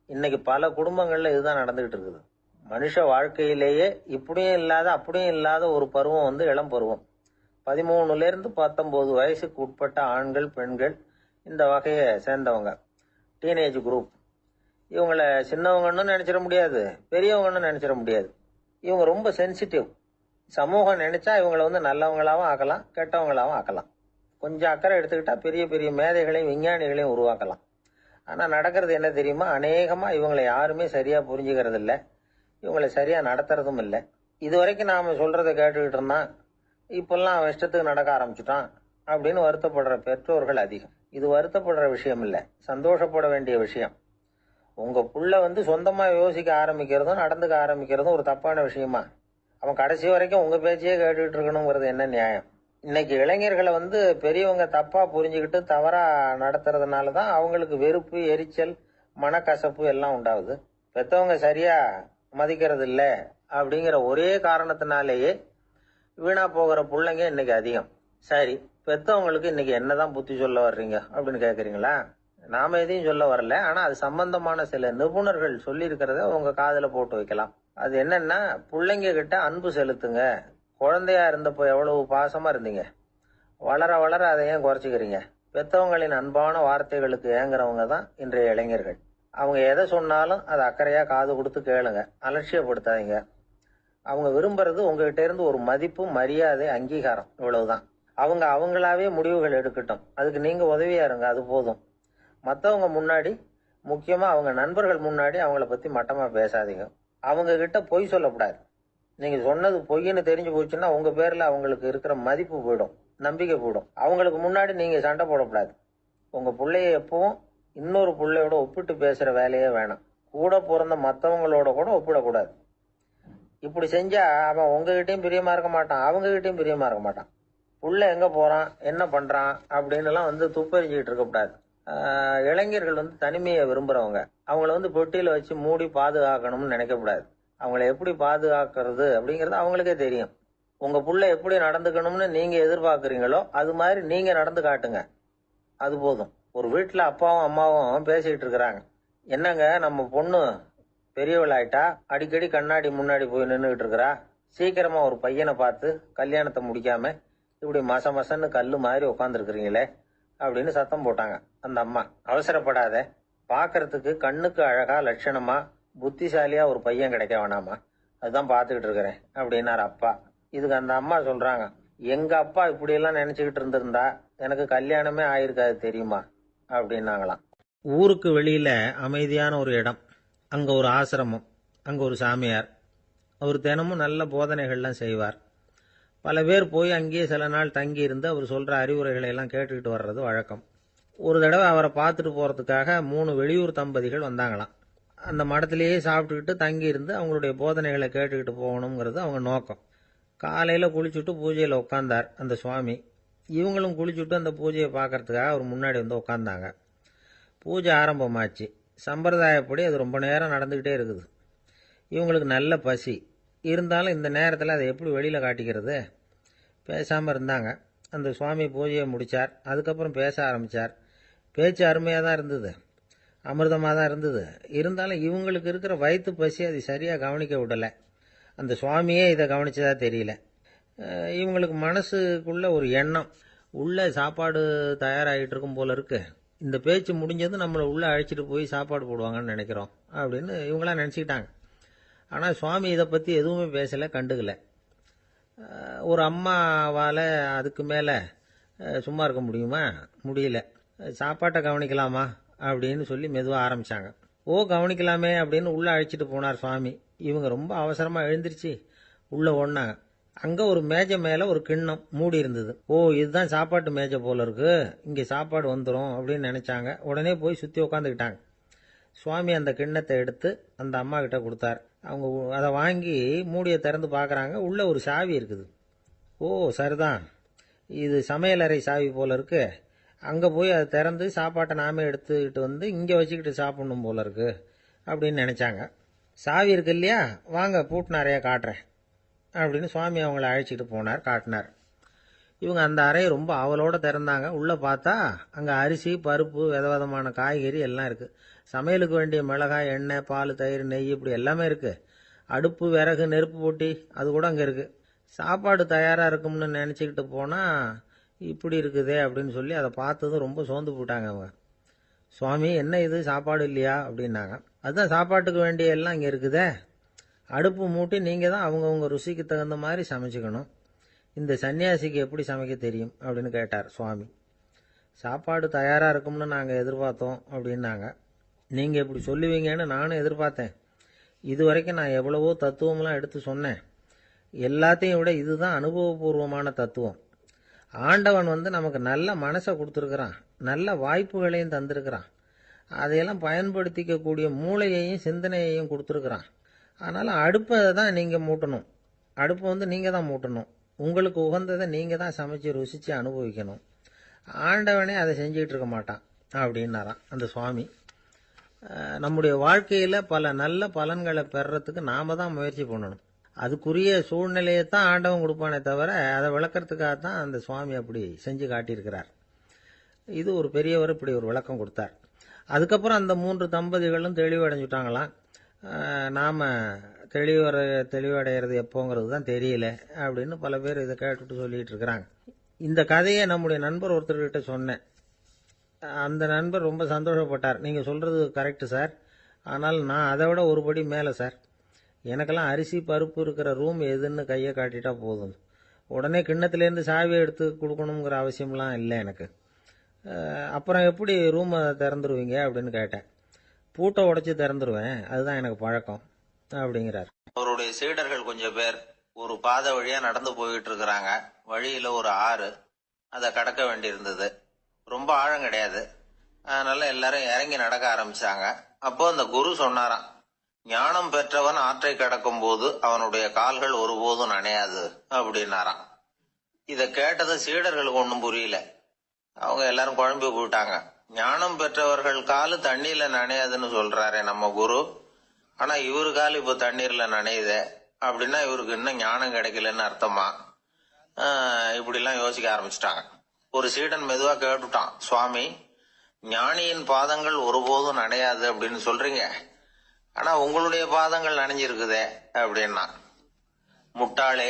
இன்னைக்கு பல குடும்பங்கள்ல இதுதான் நடந்துகிட்டு இருக்குது. மனுஷ வாழ்க்கையிலேயே இப்படியும் இல்லாத அப்படியும் இல்லாத ஒரு பருவம் இளம் பருவம். 13லேருந்து 19 வயசுக்கு உட்பட்ட ஆண்கள் பெண்கள் இந்த வகையை சேர்ந்தவங்க, டீனேஜ் குரூப். இவங்களை சின்னவங்கன்னு நினைச்சிட முடியாது, பெரியவங்கன்னு நினைச்சிட முடியாது. இவங்க ரொம்ப சென்சிட்டிவ். சமூகம் நினைச்சா இவங்களை நல்லவங்களாவும் ஆக்கலாம், கெட்டவங்களாவும் ஆக்கலாம். கொஞ்சம் அக்கறை எடுத்துக்கிட்டா பெரிய பெரிய மேதைகளையும் விஞ்ஞானிகளையும் உருவாக்கலாம். ஆனால் நடக்கிறது என்ன தெரியுமா, அநேகமாக இவங்களை யாருமே சரியாக புரிஞ்சுக்கிறது இல்லை, இவங்களை சரியாக நடத்துறதும் இல்லை. இது வரைக்கும் நாம் சொல்கிறத கேட்டுக்கிட்டு இருந்தான், இப்பெல்லாம் அவன் இஷ்டத்துக்கு நடக்க ஆரம்பிச்சுட்டான் அப்படின்னு வருத்தப்படுற பெற்றோர்கள் அதிகம். இது வருத்தப்படுற விஷயம் இல்லை, சந்தோஷப்பட வேண்டிய விஷயம். உங்கள் புள்ள சொந்தமாக யோசிக்க ஆரம்பிக்கிறதும் நடந்துக்க ஆரம்பிக்கிறதும் ஒரு தப்பான விஷயமா? அவன் கடைசி வரைக்கும் உங்கள் பேச்சையே கேட்டுக்கிட்டு இருக்கணுங்கிறது என்ன நியாயம்? இன்னைக்கு இளைஞர்களை பெரியவங்க தப்பா புரிஞ்சுக்கிட்டு தவறா நடத்துறதுனால தான் அவங்களுக்கு வெறுப்பு, எரிச்சல், மனக்கசப்பு எல்லாம் உண்டாகுது. பெத்தவங்க சரியா மதிக்கிறது இல்லை அப்படிங்கிற ஒரே காரணத்தினாலேயே வீணா போகிற பிள்ளைங்க இன்னைக்கு அதிகம். சரி, பெத்தவங்களுக்கு இன்னைக்கு என்னதான் புத்தி சொல்ல வர்றீங்க அப்படின்னு கேட்குறீங்களா? நாம எதையும் சொல்ல வரல, ஆனா அது சம்பந்தமான சில நிபுணர்கள் சொல்லி இருக்கிறத உங்க காதுல போட்டு வைக்கலாம். அது என்னன்னா, பிள்ளைங்க கிட்ட அன்பு செலுத்துங்க. குழந்தையா இருந்தப்போ எவ்வளவு பாசமா இருந்தீங்க, வளர வளர அதை ஏன் குறைச்சிக்கிறீங்க? பெத்தவங்களின் அன்பான வார்த்தைகளுக்கு ஏங்குறவங்க தான் இன்றைய இளைஞர்கள். அவங்க எதை சொன்னாலும் அதை அக்கறையா காது கொடுத்து கேளுங்க, அலட்சியப்படுத்தாதீங்க. அவங்க விரும்புறது உங்ககிட்ட இருந்து ஒரு மதிப்பு, மரியாதை, அங்கீகாரம், இவ்வளவுதான். அவங்க அவங்களாவே முடிவுகள் எடுக்கட்டும், அதுக்கு நீங்க உதவியா இருங்க, அது போதும். மற்றவங்க முன்னாடி, முக்கியமா அவங்க நண்பர்கள் முன்னாடி அவங்கள பத்தி மட்டமா பேசாதீங்க. அவங்க கிட்ட பொய் சொல்லக்கூடாது. நீங்க சொன்னது பொய்ன்னு தெரிஞ்சு போச்சுன்னா உங்க பேர்ல அவங்களுக்கு இருக்கிற மதிப்பு போயிடும், நம்பிக்கை போயிடும். அவங்களுக்கு முன்னாடி நீங்க சண்டை போடக்கூடாது. உங்க பிள்ளைய எப்பவும் இன்னொரு பிள்ளையோட ஒப்பிட்டு பேசுற வேலையே வேணாம். கூட பிறந்த மற்றவங்களோட கூட ஒப்பிடக்கூடாது. இப்படி செஞ்சா அவன் உங்ககிட்டயும் பிரியமா இருக்க மாட்டான், அவங்க கிட்டயும் பிரியமா இருக்க மாட்டான். புள்ள எங்க போறான், என்ன பண்றான் அப்படின்னு எல்லாம் துப்பறிஞ்சுக்கிட்டு இருக்கக்கூடாது. இளைஞர்கள் தனிமையை விரும்புறவங்க. அவங்கள பெட்டியில வச்சு மூடி பாதுகாக்கணும்னு நினைக்கக்கூடாது. அவங்கள எப்படி பாதுகாக்கிறது அப்படிங்கறது அவங்களுக்கே தெரியும். உங்க புள்ள எப்படி நடந்துக்கணும்னு நீங்க எதிர்பார்க்கறீங்களோ அது மாதிரி நீங்க நடந்து காட்டுங்க, அது போதும். ஒரு வீட்டுல அப்பாவும் அம்மாவும் பேசிக்கிட்டு இருக்கிறாங்க. என்னங்க, நம்ம பொண்ணு பெரியவளாயிட்டா, அடிக்கடி கண்ணாடி முன்னாடி போய் நின்றுகிட்டு இருக்கிறா, சீக்கிரமா ஒரு பையனை பார்த்து கல்யாணத்தை முடிக்காம இப்படி மசன்னு கல்லு மாதிரி உட்காந்துருக்குறீங்களே அப்படின்னு சத்தம் போட்டாங்க அந்த அம்மா. அவசரப்படாத, பாக்குறதுக்கு கண்ணுக்கு அழகா லட்சணமா புத்திசாலியா ஒரு பையன் கிடைக்க வேணாமா, அதுதான் பார்த்துக்கிட்டு இருக்கிறேன் அப்படின்னாரு அப்பா. இதுக்கு அந்த அம்மா சொல்றாங்க, எங்க அப்பா இப்படி எல்லாம் நினைச்சுக்கிட்டு இருந்திருந்தா எனக்கு கல்யாணமே ஆயிருக்காது தெரியுமா அப்படின்னாங்களாம். ஊருக்கு வெளியில அமைதியான ஒரு இடம், அங்க ஒரு ஆசிரமம், அங்க ஒரு சாமியார். அவர் தினமும் நல்ல போதனைகள்லாம் செய்வார். பல பேர் போய் அங்கேயே சில நாள் தங்கி இருந்து அவர் சொல்ற அறிவுரைகளை எல்லாம் கேட்டுக்கிட்டு வர்றது வழக்கம். ஒரு தடவை அவரை பார்த்துட்டு போறதுக்காக 3 வெளியூர் தம்பதிகள் வந்தாங்களாம். அந்த மடத்திலேயே சாப்பிட்டுக்கிட்டு தங்கி இருந்து அவங்களுடைய போதனைகளை கேட்டுக்கிட்டு போகணுங்கிறது அவங்க நோக்கம். காலையில் குளிச்சுட்டு பூஜையில் உட்காந்தார் அந்த சுவாமி. இவங்களும் குளிச்சுட்டு அந்த பூஜையை பார்க்கறதுக்காக அவர் முன்னாடி உட்காந்தாங்க. பூஜை ஆரம்பமாச்சு. சம்பிரதாயப்படி அது ரொம்ப நேரம் நடந்துக்கிட்டே இருக்குது. இவங்களுக்கு நல்ல பசி இருந்தாலும் இந்த நேரத்தில் அதை எப்படி வெளியில் காட்டிக்கிறது? பேசாமல் இருந்தாங்க. அந்த சுவாமி பூஜையை முடித்தார். அதுக்கப்புறம் பேச ஆரம்பித்தார். பேச்சு அருமையாக தான் இருந்தது, அமிர்தமாக தான் இருந்தது. இருந்தாலும் இவங்களுக்கு இருக்கிற வயிற்று பசி அது சரியாக கவனிக்க விடலை. அந்த சுவாமியே இதை கவனிச்சதா தெரியல. இவங்களுக்கு மனசுக்குள்ள ஒரு எண்ணம், உள்ள சாப்பாடு தயாராகிட்டு இருக்கும் போல இருக்கு, இந்த பேச்சு முடிஞ்சது நம்மளை உள்ள அழைச்சிட்டு போய் சாப்பாடு போடுவாங்கன்னு நினைக்கிறோம் அப்படின்னு இவங்களாம் நினச்சிக்கிட்டாங்க. ஆனால் சுவாமி இதை பற்றி எதுவுமே பேசலை, கண்டுக்கல. ஒரு அம்மாவால் அதுக்கு மேலே சும்மா இருக்க முடியுமா? முடியல. சாப்பாட்டை கவனிக்கலாமா அப்படின்னு சொல்லி மெதுவாக ஆரம்பித்தாங்க. ஓ கவனிக்கலாமே அப்படின்னு உள்ளே அழைச்சிட்டு போனார் சுவாமி. இவங்க ரொம்ப அவசரமாக எழுந்திருச்சு உள்ளே ஓடினாங்க. அங்கே ஒரு மேஜை மேலே ஒரு கிண்ணம் மூடி இருந்தது. ஓ இதுதான் சாப்பாட்டு மேஜை போல இருக்கு, இங்கே சாப்பாடு வந்துடும் அப்படின்னு நினச்சாங்க. உடனே போய் சுற்றி உட்காந்துக்கிட்டாங்க. சுவாமி அந்த கிண்ணத்தை எடுத்து அந்த அம்மா கிட்ட கொடுத்தார். அவங்க அதை வாங்கி மூடியை திறந்து பார்க்குறாங்க. உள்ளே ஒரு சாவி இருக்குது. ஓ சரிதான், இது சமையலறை சாவி போல இருக்கு, அங்கே போய் அதை திறந்து சாப்பாட்டை நாமே எடுத்துக்கிட்டு வந்து இங்கே வச்சுக்கிட்டு சாப்பிடணும் போல இருக்கு அப்படின்னு நினச்சாங்க. சாவி இருக்கு இல்லையா, வாங்க பூட்டு நிறையா காட்டுறேன் அப்படின்னு சுவாமி அவங்கள அழைச்சிட்டு போனார், காட்டினார். இவங்க அந்த அறையை ரொம்ப ஆவலோடு திறந்தாங்க. உள்ளே பார்த்தா அங்கே அரிசி, பருப்பு, விதவிதமான காய்கறி எல்லாம் இருக்குது. சமையலுக்கு வேண்டிய மிளகாய், எண்ணெய், பால், தயிர், நெய் இப்படி எல்லாமே இருக்குது. அடுப்பு, விறகு, நெருப்பு போட்டி அது கூட அங்கே இருக்குது. சாப்பாடு தயாராக இருக்கும்னு நினச்சிக்கிட்டு போனால் இப்படி இருக்குதே அப்படின்னு சொல்லி அதை பார்த்ததும் ரொம்ப சோர்ந்து போட்டாங்க அவங்க. சுவாமி என்ன இது சாப்பாடு இல்லையா அப்படின்னாங்க. அதுதான் சாப்பாட்டுக்கு வேண்டிய எல்லாம் இங்கே இருக்குதே, அடுப்பு மூட்டி நீங்கள் தான் அவங்கவுங்க ருசிக்கு தகுந்த மாதிரி சமைச்சிக்கணும், இந்த சன்னியாசிக்கு எப்படி சமைக்க தெரியும் அப்படின்னு கேட்டார் சுவாமி. சாப்பாடு தயாராக இருக்கும்னு நாங்கள் எதிர்பார்த்தோம் அப்படின்னாங்க. நீங்கள் இப்படி சொல்லுவீங்கன்னு நானும் எதிர்பார்த்தேன். இது வரைக்கும் நான் எவ்வளவோ தத்துவம்லாம் எடுத்து சொன்னேன். எல்லாத்தையும் விட இதுதான் அனுபவபூர்வமான தத்துவம். ஆண்டவன் நமக்கு நல்ல மனசை கொடுத்துருக்குறான், நல்ல வாய்ப்புகளையும் தந்திருக்கிறான், அதையெல்லாம் பயன்படுத்திக்கக்கூடிய மூளையையும் சிந்தனையையும் கொடுத்துருக்குறான். அதனால் அடுப்பை தான் நீங்கள் மூட்டணும், அடுப்பை நீங்கள் தான் மூட்டணும், உங்களுக்கு உகந்ததை நீங்கள் தான் சமைச்சு ருசித்து அனுபவிக்கணும். ஆண்டவனே அதை செஞ்சுக்கிட்டு இருக்க மாட்டான் அப்படின்னாராம் அந்த சுவாமி. நம்முடைய வாழ்க்கையில் பல நல்ல பலன்களை பெறறதுக்கு நாம் தான் முயற்சி பண்ணணும். அதுக்குரிய சூழ்நிலையை தான் ஆண்டவன் கொடுப்பானே தவிர அதை விளக்கறதுக்காக தான் அந்த சுவாமி அப்படி செஞ்சு காட்டியிருக்கிறார். இது ஒரு பெரியவர் இப்படி ஒரு விளக்கம் கொடுத்தார். அதுக்கப்புறம் அந்த 3 தம்பதிகளும் தெளிவடைஞ்சுட்டாங்களாம். நாம் தெளிவடைகிறது எப்போங்கிறது தான் தெரியல அப்படின்னு பல பேர் இதை கேட்டுட்டு சொல்லிட்டு இருக்கிறாங்க. இந்த கதையை நம்முடைய நண்பர் ஒருத்தர்கிட்ட சொன்னேன். அந்த நண்பர் ரொம்ப சந்தோஷப்பட்டார். நீங்கள் சொல்கிறது கரெக்டு சார், ஆனால் நான் அதை விட ஒரு படி மேலே சார். எனக்கெல்லாம் அரிசி பருப்பு இருக்கிற ரூம் எதுன்னு கையை காட்டிட்டா போதும், உடனே கிண்ணத்துலேருந்து சாவியை எடுத்து கொடுக்கணுங்கிற அவசியம்லாம் இல்லை எனக்கு. அப்புறம் எப்படி ரூமை திறந்துருவீங்க அப்படின்னு கேட்டேன். பூட்டை உடைச்சி திறந்துருவேன், அதுதான் எனக்கு பழக்கம் அப்படிங்கிறார். அவருடைய சீடர்கள் கொஞ்சம் பேர் ஒரு பாதை வழியா நடந்து போயிட்டு இருக்கிறாங்க. வழியில ஒரு ஆறு, அதை கடக்க வேண்டியிருந்தது. ரொம்ப ஆழம் கிடையாது, அதனால எல்லாரும் இறங்கி நடக்க ஆரம்பிச்சாங்க. அப்போ அந்த குரு சொன்னாராம், ஞானம் பெற்றவன் ஆற்றை கடக்கும் போது அவனுடைய கால்கள் ஒருபோதும் நனையாது அப்படின்னாராம். இதை கேட்டது சீடர்களுக்கு ஒன்றும் புரியல. அவங்க எல்லாரும் குழம்பி போயிட்டாங்க. ஞானம் பெற்றவர்கள் காலு தண்ணீர்ல நனையாதுன்னு சொல்றாரே நம்ம குரு, ஆனா இவரு கால் இப்போ தண்ணீர்ல நனையுதே அப்படின்னா இவருக்கு இன்னும் ஞானம் கிடைக்கலன்னு அர்த்தமா? இப்படிலாம் யோசிக்க ஆரம்பிச்சிட்டாங்க. ஒரு சீடன் மெதுவா கேட்டுட்டான், சுவாமி ஞானியின் பாதங்கள் ஒருபோதும் நனையாது அப்படின்னு சொல்றீங்க, ஆனா உங்களுடைய பாதங்கள் நனைஞ்சிருக்குதே அப்படின்னா. முட்டாளே,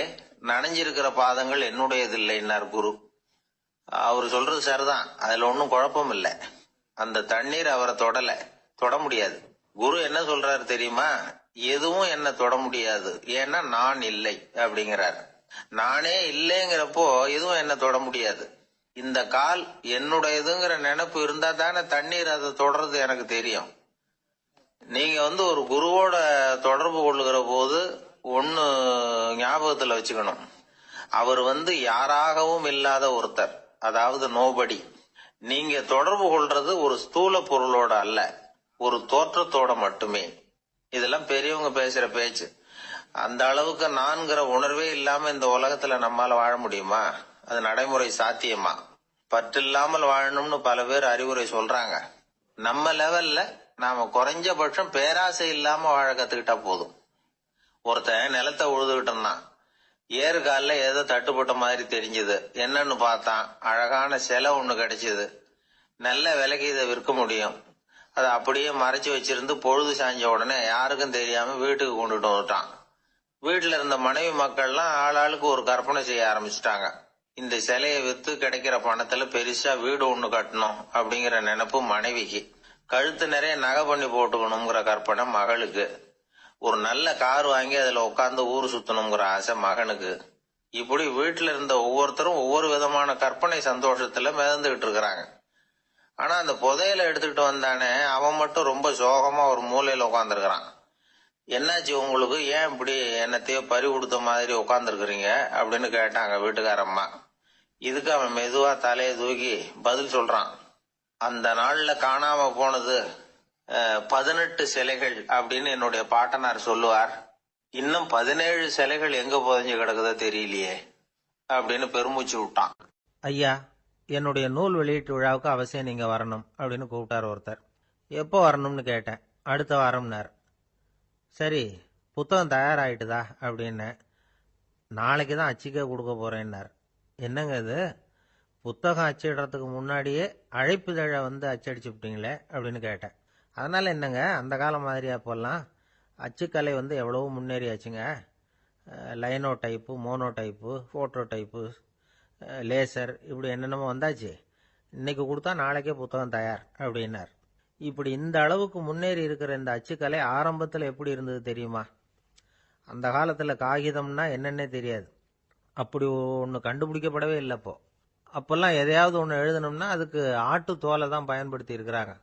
நனைஞ்சிருக்கிற பாதங்கள் என்னுடையது இல்லைன்னார் குரு. அவரு சொல்றது சரிதான், அதுல ஒன்னும் குழப்பம் இல்லை. அந்த தண்ணீர் அவரை தொட முடியாது. குரு என்ன சொல்றாரு தெரியுமா? எதுவும் என்ன தொட முடியாது, ஏன்னா நான் இல்லை அப்படிங்கிறார். நானே இல்லைங்கிறப்போ எதுவும் என்ன தொட முடியாது. இந்த கால் என்னுடையதுங்கிற நினைப்பு இருந்தா தானே தண்ணீர் அதை தொடர்றது எனக்கு தெரியும். நீங்க ஒரு குருவோட தொடர்பு கொள்ளுகிற போது ஒன்னு ஞாபகத்துல வச்சுக்கணும், அவர் யாராகவும் இல்லாத ஒருத்தர், அதாவது நோபடி. நீங்க தொடர்பு கொள்றது ஒரு ஸ்தூல பொருளோட அல்ல, ஒரு தோற்றத்தோட மட்டுமே. இதெல்லாம் பெரியவங்க பேசுற பேச்சு. அந்த அளவுக்கு நான்கிற உணர்வே இல்லாம இந்த உலகத்துல நம்மால வாழ முடியுமா? அது நடைமுறை சாத்தியமா? பற்றில்லாமல் வாழணும்னு பல பேர் அறிவுரை சொல்றாங்க. நம்ம லெவல்ல நாம குறைஞ்சபட்சம் பேராசை இல்லாம வாழ கத்துக்கிட்டா போதும். ஒருத்தன் நிலத்தை உழுதுகிட்டு இருந்தான். ஏறுகால ஏதோ தட்டுப்பட்ட மாதிரி தெரிஞ்சது. என்னன்னு பார்த்தான், அழகான சிலை ஒண்ணு கிடைச்சது. நல்ல விலைக்கு இதை விற்க முடியும். அதை அப்படியே மறைச்சு வச்சிருந்து பொழுது சாய்ஞ்ச உடனே யாருக்கும் தெரியாம வீட்டுக்கு கொண்டுட்டு வந்துட்டான். வீட்டுல இருந்த மனைவி மக்கள்லாம் ஆளாளுக்கு ஒரு கற்பனை செய்ய ஆரம்பிச்சுட்டாங்க. இந்த சிலையை வித்து கிடைக்கிற பணத்துல பெருசா வீடு ஒண்ணு கட்டணும் அப்படிங்கிற நினைப்பு மனைவிக்கு, கழுத்து நிறைய நகை பண்ணி போட்டுக்கணுங்கிற கற்பனை மகளுக்கு, ஒரு நல்ல கார் வாங்கி அதுல உட்காந்து ஊர் சுத்தணுங்கிற ஆசை மகனுக்கு. இப்படி வீட்டுல இருந்த ஒவ்வொருத்தரும் ஒவ்வொரு விதமான கற்பனை சந்தோஷத்துல மிதந்துகிட்டு இருக்கிறாங்க. ஆனா அந்த புதையலை எடுத்துக்கிட்டு வந்தானே, அவன் மட்டும் ரொம்ப சோகமா ஒரு மூலையில உட்காந்துருக்கிறான். என்னாச்சு உங்களுக்கு, ஏன் இப்படி என்னத்தையோ பறி கொடுத்த மாதிரி உட்காந்துருக்குறீங்க அப்படின்னு கேட்டாங்க வீட்டுக்காரம்மா. இதுக்கு அவன் மெதுவா தலையை தூக்கி பதில் சொல்றான். அந்த நாள்ல காணாம போனது 18 சிலைகள் அப்படின்னு என்னுடைய பாட்டனார் சொல்லுவார். இன்னும் 17 சிலைகள் எங்க புதைஞ்சு கிடக்குதோ தெரியலையே அப்படின்னு பெருமூச்சு விட்டான். ஐயா, என்னுடைய நூல் வெளியீட்டு விழாவுக்கு அவசியம் நீங்க வரணும் அப்படின்னு கூப்பிட்டார் ஒருத்தர். எப்போ வரணும்னு கேட்டேன். அடுத்த வாரம்னார். சரி, புத்தகம் தயாராகிட்டுதா அப்படின்னு. நாளைக்கு தான் அச்சிக்க கொடுக்க போறேன்னார். என்னங்க இது, புத்தகம் அச்சிடுறதுக்கு முன்னாடியே அழைப்புதழை வந்து அச்சடிச்சு விட்டீங்களே அப்படின்னு கேட்டேன். அதனால என்னங்க, அந்த காலம் மாதிரியா போடலாம், அச்சுக்கலை வந்து எவ்வளவோ முன்னேறியாச்சுங்க. Linotype, monotype, phototype, laser, இப்படி என்னென்னமோ வந்தாச்சு. இன்னைக்கு கொடுத்தா நாளைக்கே புத்தகம் தயார் அப்படின்னார். இப்படி இந்த அளவுக்கு முன்னேறி இருக்கிற இந்த அச்சுக்கலை ஆரம்பத்தில் எப்படி இருந்தது தெரியுமா? அந்த காலத்தில் காகிதம்னா என்னன்னே தெரியாது. அப்படி ஒன்று கண்டுபிடிக்கப்படவே இல்லை. அப்போல்லாம் எதையாவது ஒன்று எழுதணும்னா அதுக்கு ஆட்டு தோலை தான் பயன்படுத்தி இருக்கிறாங்க.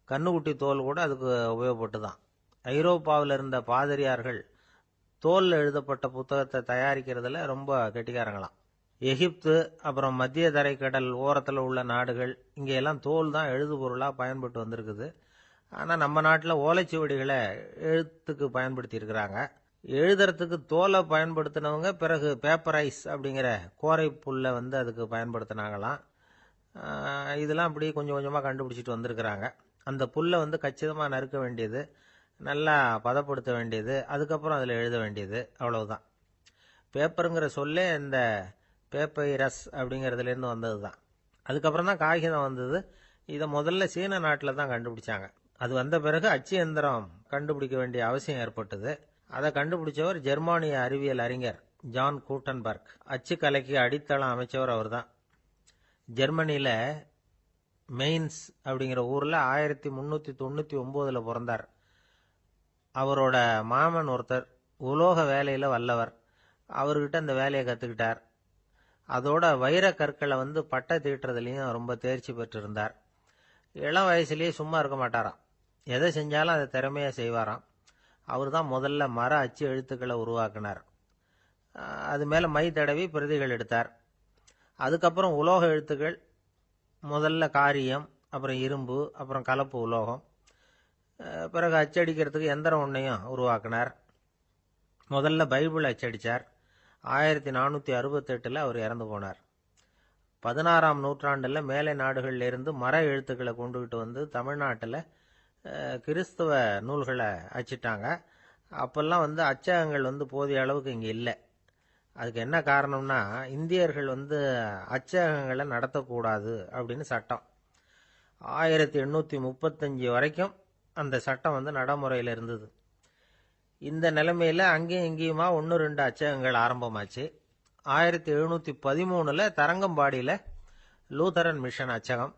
கண்ணுக்குட்டி தோல் கூட அதுக்கு உபயோகப்பட்டு தான். ஐரோப்பாவில் இருந்த பாதிரியார்கள் தோலில் எழுதப்பட்ட புத்தகத்தை தயாரிக்கிறதுல ரொம்ப கெட்டிக்காரங்களாம். எகிப்து, அப்புறம் மத்திய தரைக்கடல் ஓரத்தில் உள்ள நாடுகள், இங்கெல்லாம் தோல் தான் எழுது பொருளாக பயன்பட்டு வந்திருக்குது. ஆனால் நம்ம நாட்டில் ஓலைச்சுவடிகளை எழுத்துக்கு பயன்படுத்தி இருக்கிறாங்க. எழுதுறதுக்கு தோலை பயன்படுத்தினவங்க பிறகு பேப்பரைஸ் அப்படிங்கிற கோரை புல்லை வந்து அதுக்கு பயன்படுத்தினாங்களாம். இதெல்லாம் அப்படி கொஞ்சம் கொஞ்சமாக கண்டுபிடிச்சிட்டு வந்திருக்கிறாங்க. அந்த புல்லை வந்து கச்சிதமாக நறுக்க வேண்டியது, நல்லா பதப்படுத்த வேண்டியது, அதுக்கப்புறம் அதில் எழுத வேண்டியது, அவ்வளவுதான். பேப்பருங்கிற சொல்லே இந்த பேப்பைரஸ் அப்படிங்கிறதுலேருந்து வந்தது தான். அதுக்கப்புறம் தான் காகிதம் வந்தது. இதை முதல்ல சீன நாட்டில் தான் கண்டுபிடிச்சாங்க. அது வந்த பிறகு அச்சு எந்திரம் கண்டுபிடிக்க வேண்டிய அவசியம் ஏற்பட்டது. அதை கண்டுபிடிச்சவர் ஜெர்மானிய அறிவியல் அறிஞர் ஜான் கூட்டன்பர்க். அச்சு கலைக்கு அடித்தளம் அமைச்சவர் அவர் தான். ஜெர்மனியில் மெயின்ஸ் அப்படிங்கிற ஊரில் 1399 பிறந்தார். அவரோட மாமன் ஒருத்தர் உலோக வேலையில் வல்லவர். அவர்கிட்ட அந்த வேலையை கற்றுக்கிட்டார். அதோட வைர கற்களை வந்து பட்டை தீட்டுறதுலையும் ரொம்ப தேர்ச்சி பெற்றிருந்தார். இளம் வயசுலேயே சும்மா இருக்க மாட்டாராம். எதை செஞ்சாலும் அதை திறமையாக செய்வாராம். அவர் தான் முதல்ல மர அச்சு எழுத்துக்களை உருவாக்கினார். அது மேலே மை தடவி பிரதிகள் எடுத்தார். அதுக்கப்புறம் உலோக எழுத்துக்கள், முதல்ல காரியம், அப்புறம் இரும்பு, அப்புறம் கலப்பு உலோகம், பிறகு அச்சடிக்கிறதுக்கு எந்திரம் ஒன்றையும் உருவாக்கினார். முதல்ல பைபிள் அச்சடித்தார். 1468 அவர் இறந்து போனார். 16ஆம் நூற்றாண்டில் மேலை நாடுகளில் இருந்து மர எழுத்துக்களை கொண்டுகிட்டு வந்து தமிழ்நாட்டில் கிறிஸ்தவ நூல்களை அச்சிட்டாங்க. அப்போல்லாம் வந்து அச்சகங்கள் வந்து போதிய அளவுக்கு இங்கே இல்லை. அதுக்கு என்ன காரணம்னா, இந்தியர்கள் வந்து அச்சகங்களை நடத்தக்கூடாது அப்படின்னு சட்டம். 1835 வரைக்கும் அந்த சட்டம் வந்து நடைமுறையில் இருந்தது. இந்த நிலைமையில் அங்கேயும் இங்கேயுமா 1-2 அச்சகங்கள் ஆரம்பமாச்சு. 1713 தரங்கம்பாடியில் லூதரன் மிஷன் அச்சகம்,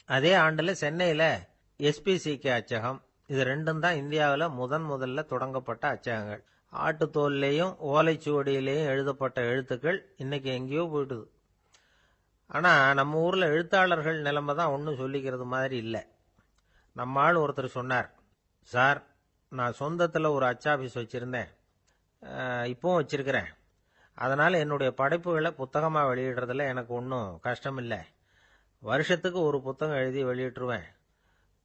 அதே ஆண்டில் சென்னையில் எஸ்பிசிகே அச்சகம். இது ரெண்டும் தான் இந்தியாவில் முதல்ல தொடங்கப்பட்ட அச்சகங்கள். ஆட்டுத்தோல்லையும் ஓலைச்சுவடியிலையும் எழுதப்பட்ட எழுத்துக்கள் இன்னைக்கு எங்கேயோ போயிட்டுது. ஆனால் நம்ம ஊரில் எழுத்தாளர்கள் நிலைமை தான் ஒன்றும் சொல்லிக்கிறது மாதிரி இல்லை. நம்ம ஆள் ஒருத்தர் சொன்னார், சார், நான் சொந்தத்தில் ஒரு அச்சாபீஸ் வச்சுருந்தேன், இப்போவும் வச்சுருக்கிறேன். அதனால் என்னுடைய படைப்புகளை புத்தகமாக வெளியிடுறதுல எனக்கு ஒன்றும் கஷ்டம் இல்லை. வருஷத்துக்கு ஒரு புத்தகம் எழுதி வெளியிட்டுருவேன்.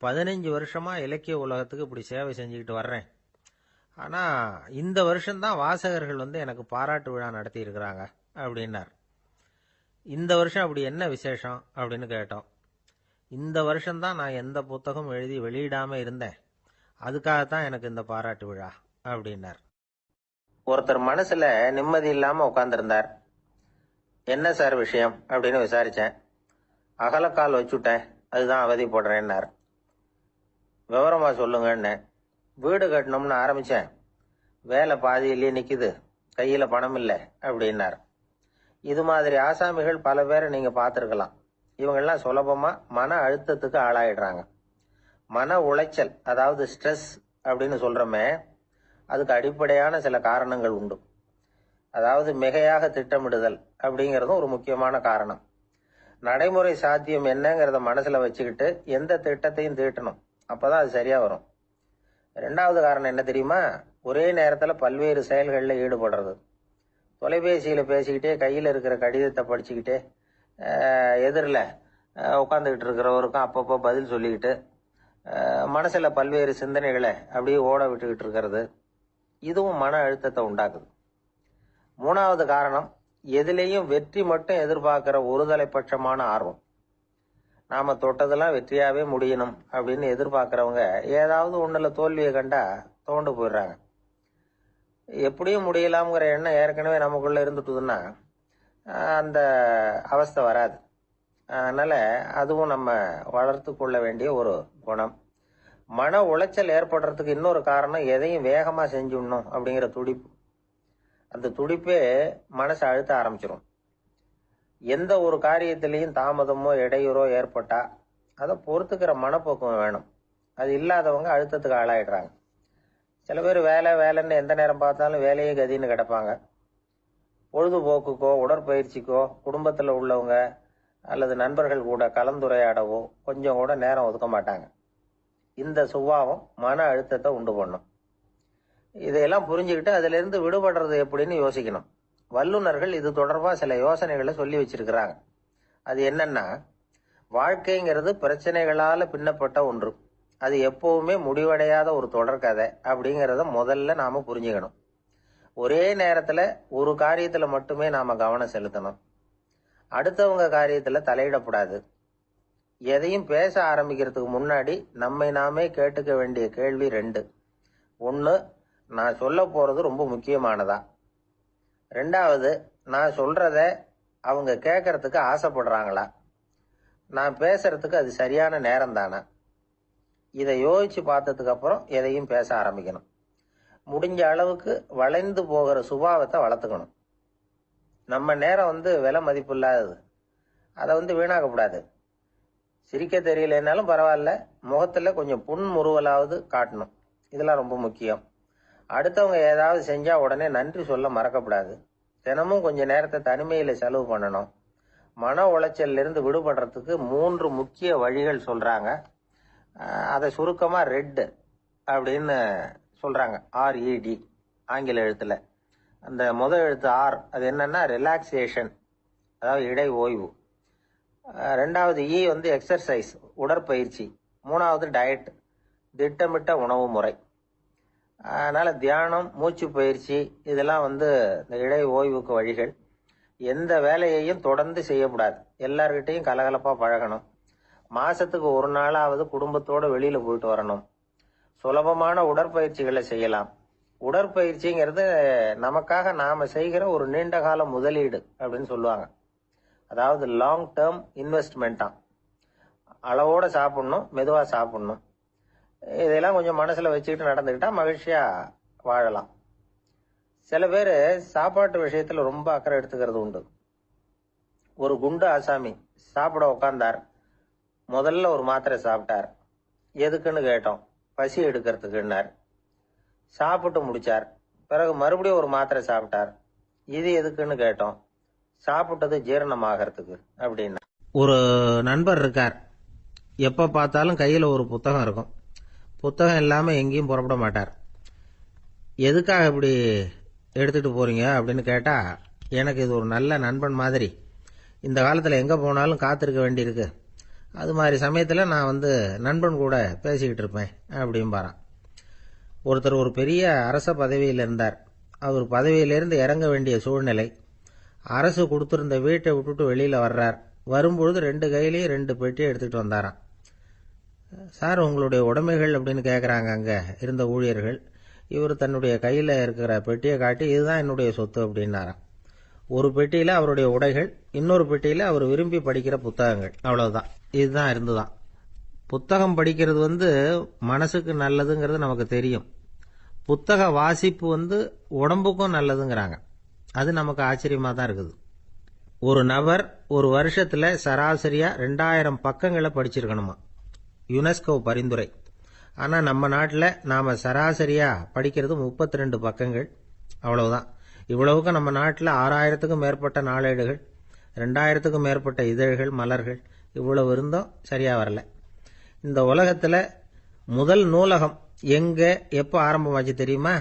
15 வருஷமாக இலக்கிய உலகத்துக்கு இப்படி சேவை செஞ்சுக்கிட்டு வர்றேன். ஆனால் இந்த வருஷம்தான் வாசகர்கள் வந்து எனக்கு பாராட்டு விழா நடத்தி இருக்கிறாங்க அப்படின்னார். இந்த வருஷம் அப்படி என்ன விசேஷம் அப்படின்னு கேட்டோம். இந்த வருஷம்தான் நான் எந்த புத்தகம் எழுதி வெளியிடாமல் இருந்தேன், அதுக்காகத்தான் எனக்கு இந்த பாராட்டு விழா அப்படின்னார். ஒருத்தர் மனசுல நிம்மதி இல்லாம உட்கார்ந்துருந்தார். என்ன சார் விஷயம் அப்படின்னு விசாரிச்சேன். அகலக்கால் வச்சுட்டேன், அதுதான் அவதிப்படுறேன்னார். விவரமா சொல்லுங்கன்னு. வீடு கட்டணும்னு ஆரம்பிச்சேன், வேலை பாதியிலேயே நிக்குது, கையில பணம் இல்லை அப்படின்னார். இது மாதிரி ஆசாமிகள் பல பேரை நீங்க பார்த்துருக்கலாம். இவங்கெல்லாம் சுலபமா மன அழுத்தத்துக்கு ஆளாயிடுறாங்க. மன உளைச்சல், அதாவது ஸ்ட்ரெஸ் அப்படின்னு சொல்றோமே, அதுக்கு அடிப்படையான சில காரணங்கள் உண்டு. அதாவது மிகையாக திட்டமிடுதல் அப்படிங்கிறதும் ஒரு முக்கியமான காரணம். நடைமுறை சாத்தியம் என்னங்கிறத மனசுல வச்சுக்கிட்டு எந்த திட்டத்தையும் தீட்டணும், அப்பதான் அது சரியா வரும். ரெண்டாவது காரணம் என்ன தெரியுமா? ஒரே நேரத்துல பல்வேறு செயல்களில் ஈடுபடுறது. தொலைபேசியில பேசிக்கிட்டே கையில் இருக்கிற கடிதத்தை படிச்சுக்கிட்டே எதிரில் உட்காந்துக்கிட்டு இருக்கிறவருக்கும் அப்பப்போ பதில் சொல்லிக்கிட்டு மனசுல பல்வேறு சிந்தனைகளை அப்படியே ஓட விட்டுக்கிட்டு இருக்கிறது, இதுவும் மன அழுத்தத்தை உண்டாக்குது. மூணாவது காரணம், எதிலையும் வெற்றி மட்டும் எதிர்பார்க்கிற ஒருதலை பட்சமான ஆர்வம். நாம தொட்டதெல்லாம் வெற்றியாவே முடியணும் அப்படின்னு எதிர்பார்க்கிறவங்க ஏதாவது ஒண்ணுல தோல்வியை கண்டா தோண்டு போயிடுறாங்க. எப்படியும் முடியலாம்ங்கிற எண்ணம் ஏற்கனவே நமக்குள்ள இருந்துட்டுதுன்னா அந்த அவஸ்தை வராது. அதனால அதுவும் நம்ம வளர்த்து கொள்ள வேண்டிய ஒரு குணம். மன உளைச்சல் ஏற்படுறதுக்கு இன்னொரு காரணம், எதையும் வேகமா செஞ்சுடணும் அப்படிங்கிற துடிப்பு. அந்த துடிப்பே மனசை அழுத்த ஆரம்பிச்சிடும். எந்த ஒரு காரியத்திலையும் தாமதமோ இடையூறோ ஏற்பட்டா அதை பொறுத்துக்கிற மனப்போக்கம் வேணும். அது இல்லாதவங்க அழுத்தத்துக்கு ஆளாயிடுறாங்க. சில பேர் வேலைன்னு எந்த நேரம் பார்த்தாலும் வேலையே கதின்னு கிடப்பாங்க. பொழுதுபோக்குக்கோ உடற்பயிற்சிக்கோ குடும்பத்தில் உள்ளவங்க அல்லது நண்பர்கள் கூட கலந்துரையாடவோ கொஞ்சம் கூட நேரம் ஒதுக்க மாட்டாங்க. இந்த சுபாவம் மன அழுத்தத்தை உண்டு பண்ணும். இதையெல்லாம் புரிஞ்சுக்கிட்டு அதுல இருந்து விடுபடுறது எப்படின்னு யோசிக்கணும். வல்லுநர்கள் இது தொடர்பா சில யோசனைகளை சொல்லி வச்சிருக்கிறாங்க. அது என்னன்னா, வாழ்க்கைங்கிறது பிரச்சனைகளால பின்னப்பட்ட ஒன்று. அது எப்பவுமே முடிவடையாத ஒரு தொடர்கதை அப்படிங்கிறத முதல்ல நாம புரிஞ்சுக்கணும். ஒரே நேரத்துல ஒரு காரியத்துல மட்டுமே நாம கவனம் செலுத்தணும். அடுத்தவங்க காரியத்துல தலையிடக்கூடாது. எதையும் பேச ஆரம்பிக்கிறதுக்கு முன்னாடி நம்மை நாமே கேட்டுக்க வேண்டிய கேள்வி 2. 1, நான் சொல்ல போறது ரொம்ப முக்கியமானதா? 2வது, நான் சொல்றத அவங்க கேட்கறதுக்கு ஆசைப்படுறாங்களா? நான் பேசுறதுக்கு அது சரியான நேரம் தானா? இதை யோசிச்சு பார்த்ததுக்கு அப்புறம் எதையும் பேச ஆரம்பிக்கணும். முடிஞ்ச அளவுக்கு வளைந்து போகிற சுபாவத்தை வளர்த்துக்கணும். நம்ம நேரம் விலை மதிப்பு இல்லாதது. அதை வீணாக்கக்கூடாது. சிரிக்க தெரியலனாலும் பரவாயில்ல, முகத்துல கொஞ்சம் புன்முறுவலாவது காட்டணும். இதெல்லாம் ரொம்ப முக்கியம். அடுத்தவங்க ஏதாவது செஞ்சா உடனே நன்றி சொல்ல மறக்கக்கூடாது. தினமும் கொஞ்ச நேரத்தை தனிமையில செலவு பண்ணணும். மன உளைச்சல்ல இருந்து விடுபடுறதுக்கு 3 முக்கிய வழிகள் சொல்றாங்க. அதை சுருக்கமா ரெட் அப்படின்னு சொல்றாங்க. RED ஆங்கில எழுத்துல. அந்த முதல் எழுத்து R, அது என்னன்னா ரிலாக்ஸேஷன், அதாவது இடை ஓய்வு. 2வது E எக்ஸர்சைஸ், உடற்பயிற்சி. 3வது டயட், திட்டமிட்ட உணவு முறை. அதனால தியானம், மூச்சு பயிற்சி இதெல்லாம் இந்த இடை ஓய்வுக்கு வழிகள். எந்த வேலையையும் தொடர்ந்து செய்யக்கூடாது. எல்லார்கிட்டையும் கலகலப்பா பழகணும். மாசத்துக்கு ஒரு நாளாவது குடும்பத்தோட வெளியில போயிட்டு வரணும். சுலபமான உடற்பயிற்சிகளை செய்யலாம். உடற்பயிற்சிங்கிறது நமக்காக நாம செய்கிற ஒரு நீண்ட கால முதலீடு அப்படின்னு சொல்லுவாங்க. அதாவது லாங் டேர்ம் இன்வெஸ்ட்மெண்டா. அளவோட சாப்பிடணும், மெதுவா சாப்பிடணும். இதெல்லாம் கொஞ்சம் மனசுல வச்சுக்கிட்டு நடந்துக்கிட்டா மகிழ்ச்சியா வாழலாம். சில பேர் சாப்பாட்டு விஷயத்துல ரொம்ப அக்கறை எடுத்துக்கிறது உண்டு. ஒரு குண்டு ஆசாமி சாப்பிட உட்கார்ந்தார். முதல்ல ஒரு மாத்திரை சாப்பிட்டார். எதுக்குன்னு கேட்டோம். பசி எடுக்கிறதுக்குன்னார். சாப்பிட்டு முடிச்சார். பிறகு மறுபடியும் ஒரு மாத்திரை சாப்பிட்டார். இது எதுக்குன்னு கேட்டோம். சாப்பிட்டது ஜீரணமாகறதுக்கு அப்படின்னா. ஒரு நண்பர் இருக்கார். எப்ப பார்த்தாலும் கையில ஒரு புத்தகம் இருக்கும். புத்தகம் இல்லாம எங்கேயும் புறப்பட மாட்டார். எதுக்காக இப்படி எடுத்துட்டு போறீங்க அப்படின்னு கேட்டா, எனக்கு இது ஒரு நல்ல நண்பன் மாதிரி. இந்த காலத்துல எங்க போனாலும் காத்திருக்க வேண்டியிருக்கு. அது மாதிரி சமயத்துல நான் நண்பன் கூட பேசிக்கிட்டு இருப்பேன் அப்படிம்பாரான். ஒருத்தர் ஒரு பெரிய அரச பதவியில் இருந்தார். அவர் பதவியிலிருந்து இறங்க வேண்டிய சூழ்நிலை. அரசு கொடுத்திருந்த வீட்டை விட்டுட்டு வெளியில வர்றார். வரும்பொழுது 2 கையிலையும் 2 பெட்டியை எடுத்துட்டு வந்தாராம். சார், உங்களுடைய உடைமைகள் அப்படின்னு கேட்குறாங்க அங்க இருந்த ஊழியர்கள். இவர் தன்னுடைய கையில இருக்கிற பெட்டியை காட்டி, இதுதான் என்னுடைய சொத்து அப்படின்னாராம். ஒரு பெட்டியில அவருடைய உடைகள், இன்னொரு பெட்டியில அவர் விரும்பி படிக்கிற புத்தகங்கள். அவ்வளவுதான். இதுதான் இருந்துதான். புத்தகம் படிக்கிறது மனசுக்கு நல்லதுங்கிறது நமக்கு தெரியும். புத்தக வாசிப்பு உடம்புக்கும் நல்லதுங்கிறாங்க. அது நமக்கு ஆச்சரியமா தான் இருக்குது. ஒரு நபர் ஒரு வருஷத்துல சராசரியா 2000 பக்கங்களை படிச்சிருக்கணுமா, யுனெஸ்கோ பரிந்துரை. ஆனா நம்ம நாட்டில் நாம சராசரியா படிக்கிறது 32 பக்கங்கள், அவ்வளவுதான். இவ்வளவுக்கு நம்ம நாட்டில் 6000க்கும் மேற்பட்ட நாளேடுகள், 2000க்கும் மேற்பட்ட இதழ்கள், மலர்கள், இவ்வளவு இருந்தும் சரியா வரல. இந்த உலகத்துல முதல் நூலகம் எங்க எப்போ ஆரம்பமாச்சு தெரியுமா?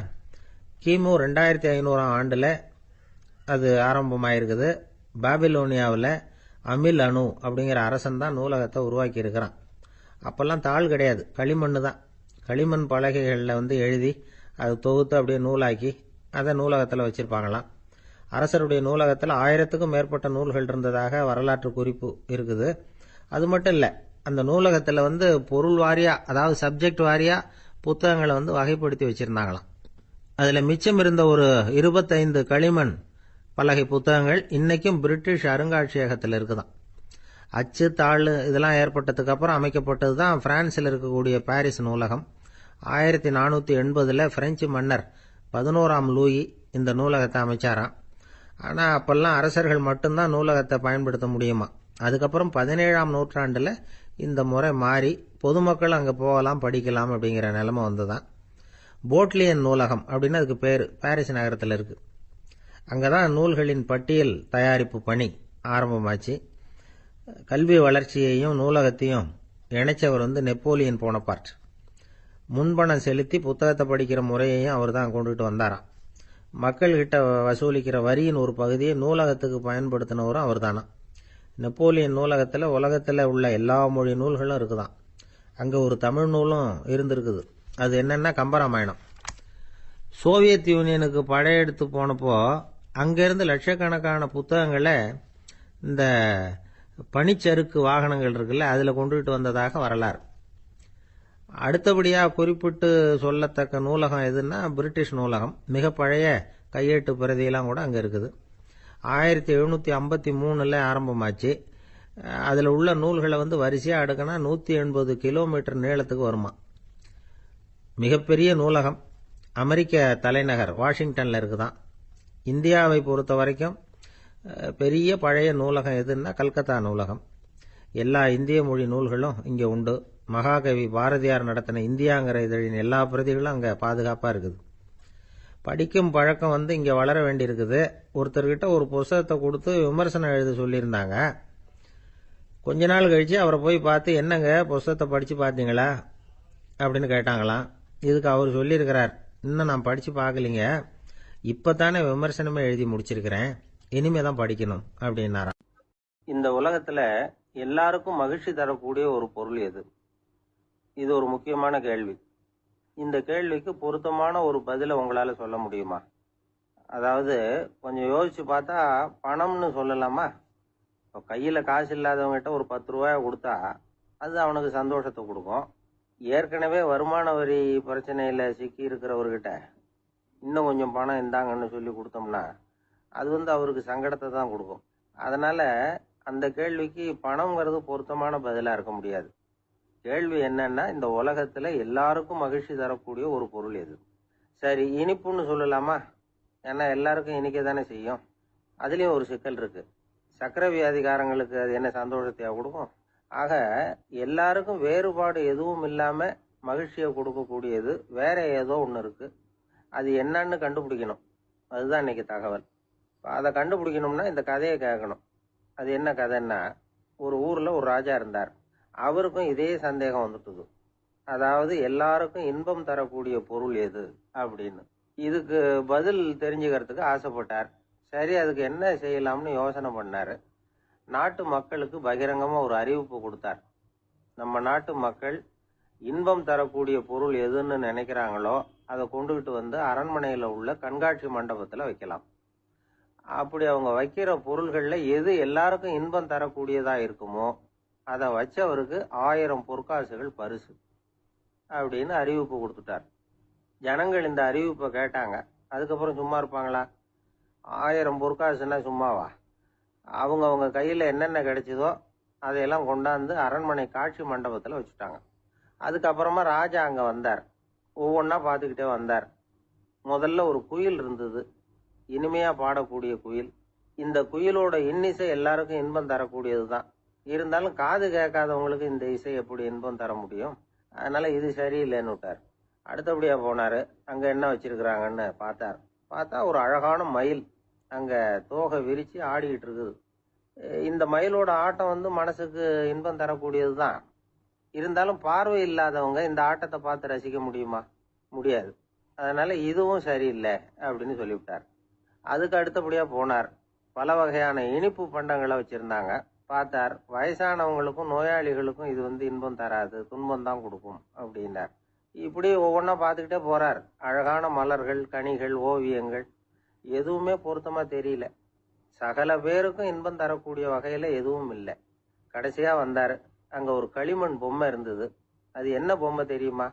கிமு 2500 ஆண்டுல அது ஆரம்பமாயிருக்குது. பாபிலோனியாவில் அமில் அனு அப்படிங்கிற அரசன் தான் நூலகத்தை உருவாக்கி இருக்கிறான். அப்பெல்லாம் தாள் கிடையாது, களிமண் தான். களிமண் பலகைகளில் எழுதி அது தொகுத்து அப்படியே நூலாக்கி அதை நூலகத்தில் வச்சிருப்பாங்களாம். அரசருடைய நூலகத்தில் 1000க்கும் மேற்பட்ட நூல்கள் இருந்ததாக வரலாற்று குறிப்பு இருக்குது. அது மட்டும் இல்லை, அந்த நூலகத்தில் பொருள் வாரியா, அதாவது சப்ஜெக்ட் வாரியா புத்தகங்களை வகைப்படுத்தி வச்சிருந்தாங்களாம். அதில் மிச்சம் இருந்த ஒரு 25 களிமண் பலகை புத்தகங்கள் இன்னைக்கும் பிரிட்டிஷ் அருங்காட்சியகத்தில் இருக்குதான். அச்சு தாள் இதெல்லாம் ஏற்பட்டதுக்கு அப்புறம் அமைக்கப்பட்டது தான் பிரான்சில் இருக்கக்கூடிய பாரிஸ் நூலகம். 1480 பிரெஞ்சு மன்னர் 11ஆம் லூயி இந்த நூலகத்தை அமைச்சாராம். ஆனால் அப்பெல்லாம் அரசர்கள் மட்டும்தான் நூலகத்தை பயன்படுத்த முடியுமா. அதுக்கப்புறம் 17ஆம் நூற்றாண்டில் இந்த முறை மாறி பொதுமக்கள் அங்கே போகலாம், படிக்கலாம் அப்படிங்கிற நிலைமை வந்துதான். போட்லியன் நூலகம் அப்படின்னு அதுக்கு பேர், பாரிஸ் நகரத்தில் இருக்கு. அங்கதான் நூல்களின் பட்டியல் தயாரிப்பு பணி ஆரம்பமாச்சு. கல்வி வளர்ச்சியையும் நூலகத்தையும் இணைச்சவர் நெப்போலியன் போனபார்ட். முன்பணம் செலுத்தி புத்தகத்தை படிக்கிற முறையையும் அவர் தான் கொண்டுட்டு வந்தாராம். மக்கள்கிட்ட வசூலிக்கிற வரியின் ஒரு பகுதியை நூலகத்துக்கு பயன்படுத்தினவரும் அவர் தானா. நெப்போலியன் நூலகத்தில் உலகத்தில் உள்ள எல்லா மொழி நூல்களும் இருக்குதான். அங்கே ஒரு தமிழ் நூலும் இருந்திருக்குது. அது என்னன்னா கம்பராமாயணம். சோவியத் யூனியனுக்கு படையெடுத்து போனப்போ அங்கிருந்து லட்சக்கணக்கான புத்தகங்களை இந்த பனிச்சறுக்கு வாகனங்கள் இருக்குல்ல, அதில் கொண்டுகிட்டு வந்ததாக வரலாறு. அடுத்தபடியாக குறிப்பிட்டு சொல்லத்தக்க நூலகம் எதுன்னா பிரிட்டிஷ் நூலகம். மிக பழைய கையெழுத்து பிரதியெல்லாம் கூட அங்கே இருக்குது. 1753 ஆரம்பமாச்சு. அதில் உள்ள நூல்களை வரிசையாக அடுக்கினா 180 கிலோமீட்டர் நீளத்துக்கு வருமா. மிகப்பெரிய நூலகம் அமெரிக்க தலைநகர் வாஷிங்டனில் இருக்குதான். இந்தியாவை பொறுத்த வரைக்கும் பெரிய பழைய நூலகம் எதுன்னா கல்கத்தா நூலகம். எல்லா இந்திய மொழி நூல்களும் இங்கே உண்டு. மகாகவி பாரதியார் நடத்தின இந்தியாங்கிற இதழின் எல்லா பிரதிகளும் அங்கே பாதுகாப்பாக இருக்குது. படிக்கும் பழக்கம் இங்கே வளர வேண்டியிருக்குது. ஒருத்தர்கிட்ட ஒரு புஸ்தகத்தை கொடுத்து விமர்சனம் எழுத சொல்லியிருந்தாங்க. கொஞ்ச நாள் கழிச்சு அவரை போய் பார்த்து, என்னங்க புஸ்தகத்தை படித்து பார்த்தீங்களா அப்படின்னு கேட்டாங்களாம். இதுக்கு அவர் சொல்லியிருக்கிறார், இன்னும் நான் படித்து பார்க்கலிங்க, இப்போ தானே விமர்சனமே எழுதி முடிச்சிருக்கிறேன், இனிமே தான் படிக்கணும் அப்படின்னாராம். இந்த உலகத்தில் எல்லாருக்கும் மகிழ்ச்சி தரக்கூடிய ஒரு பொருள் எது? இது ஒரு முக்கியமான கேள்வி. இந்த கேள்விக்கு பொருத்தமான ஒரு பதிலை உங்களால் சொல்ல முடியுமா? அதாவது கொஞ்சம் யோசிச்சு பார்த்தா பணம்னு சொல்லலாமா? இப்போ கையில் காசு இல்லாதவங்ககிட்ட ஒரு 10 ரூபாயை கொடுத்தா அது அவனுக்கு சந்தோஷத்தை கொடுக்கும். ஏற்கனவே வருமான வரி பிரச்சனையில் சிக்கி இருக்கிறவர்கிட்ட இன்னும் கொஞ்சம் பணம் இந்தாங்கன்னு சொல்லி கொடுத்தோம்னா அது அவருக்கு சங்கடத்தை தான் கொடுக்கும். அதனால அந்த கேள்விக்கு பணம்ங்கிறது பொருத்தமான பதிலாக இருக்க முடியாது. கேள்வி என்னன்னா, இந்த உலகத்துல எல்லாருக்கும் மகிழ்ச்சி தரக்கூடிய ஒரு பொருள் எது? சரி, இனிப்புன்னு சொல்லலாமா? ஏன்னா எல்லாருக்கும் இனிக்க தானே செய்யும். அதுலயும் ஒரு சிக்கல் இருக்கு. சக்கரை வியாதிகாரங்களுக்கு அது என்ன சந்தோஷத்தையா கொடுக்கும்? ஆக எல்லாருக்கும் வேறுபாடு எதுவும் இல்லாம மகிழ்ச்சியை கொடுக்கக்கூடியது வேற ஏதோ ஒன்று இருக்கு. அது என்னன்னு கண்டுபிடிக்கணும். அதுதான் இன்னைக்கு தகவல். அதை கண்டுபிடிக்கணும்னா இந்த கதையை கேட்கணும். அது என்ன கதைன்னா, ஒரு ஊர்ல ஒரு ராஜா இருந்தார். அவருக்கும் இதே சந்தேகம் வந்துட்டுது. அதாவது எல்லாருக்கும் இன்பம் தரக்கூடிய பொருள் எது அப்படின்னு. இதுக்கு பதில் தெரிஞ்சுக்கிறதுக்கு ஆசைப்பட்டார். சரி, அதுக்கு என்ன செய்யலாம்னு யோசனை பண்ணாரு. நாட்டு மக்களுக்கு பகிரங்கமா ஒரு அறிவிப்பு கொடுத்தார். நம்ம நாட்டு மக்கள் இன்பம் தரக்கூடிய பொருள் எதுன்னு நினைக்கிறாங்களோ அதை கொண்டுகிட்டு அரண்மனையில உள்ள கண்காட்சி மண்டபத்துல வைக்கலாம். அப்படி அவங்க வைக்கிற பொருள்கள்ல எது எல்லாருக்கும் இன்பம் தரக்கூடியதா இருக்குமோ அதை வச்சவருக்கு 1000 பொற்காசுகள் பரிசு அப்படின்னு அறிவிப்பு கொடுத்துட்டார். ஜனங்கள் இந்த அறிவிப்பை கேட்டாங்க. அதுக்கப்புறம் சும்மா இருப்பாங்களா? 1000 பொற்காசுன்னா சும்மாவா? அவங்க கையில் என்னென்ன கிடைச்சதோ அதையெல்லாம் கொண்டாந்து அரண்மனை காட்சி மண்டபத்தில் வச்சுட்டாங்க. அதுக்கப்புறமா ராஜா அங்கே வந்தார். ஒவ்வொன்றா பார்த்துக்கிட்டே வந்தார். முதல்ல ஒரு குயில் இருந்தது, இனிமையா பாடக்கூடிய குயில். இந்த குயிலோட இன்னிசை எல்லாருக்கும் இன்பம் தரக்கூடியது தான். இருந்தாலும் காது கேட்காதவங்களுக்கு இந்த இசை எப்படி இன்பம் தர முடியும்? அதனால இது சரியில்லைன்னு விட்டார். அடுத்தபடியா போனாரு. அங்க என்ன வச்சிருக்கிறாங்கன்னு பார்த்தா ஒரு அழகான மயில் அங்க தோகை விரிச்சு ஆடிக்கிட்டு இருக்குது. இந்த மயிலோட ஆட்டம் மனசுக்கு இன்பம் தரக்கூடியது தான். இருந்தாலும் பார்வை இல்லாதவங்க இந்த ஆட்டத்தை பார்த்து ரசிக்க முடியுமா? முடியாது. அதனால இதுவும் சரியில்லை அப்படின்னு சொல்லிவிட்டார். அதுக்கு அடுத்தபடியா போனார். பல வகையான இனிப்பு பண்டங்களை வச்சிருந்தாங்க. பார்த்தார், வயசானவங்களுக்கும் நோயாளிகளுக்கும் இது இன்பம் தராது, துன்பம் தான் கொடுக்கும் அப்படின்னார். இப்படி ஒவ்வொன்றா பார்த்துக்கிட்டே போறார். அழகான மலர்கள், கனிகள், ஓவியங்கள் எதுவுமே பொருத்தமா தெரியல. சகல பேருக்கும் இன்பம் தரக்கூடிய வகையில எதுவும் இல்லை. கடைசியா வந்தாரு. அங்க ஒரு களிமண் பொம்மை இருந்தது. அது என்ன பொம்மை தெரியுமா?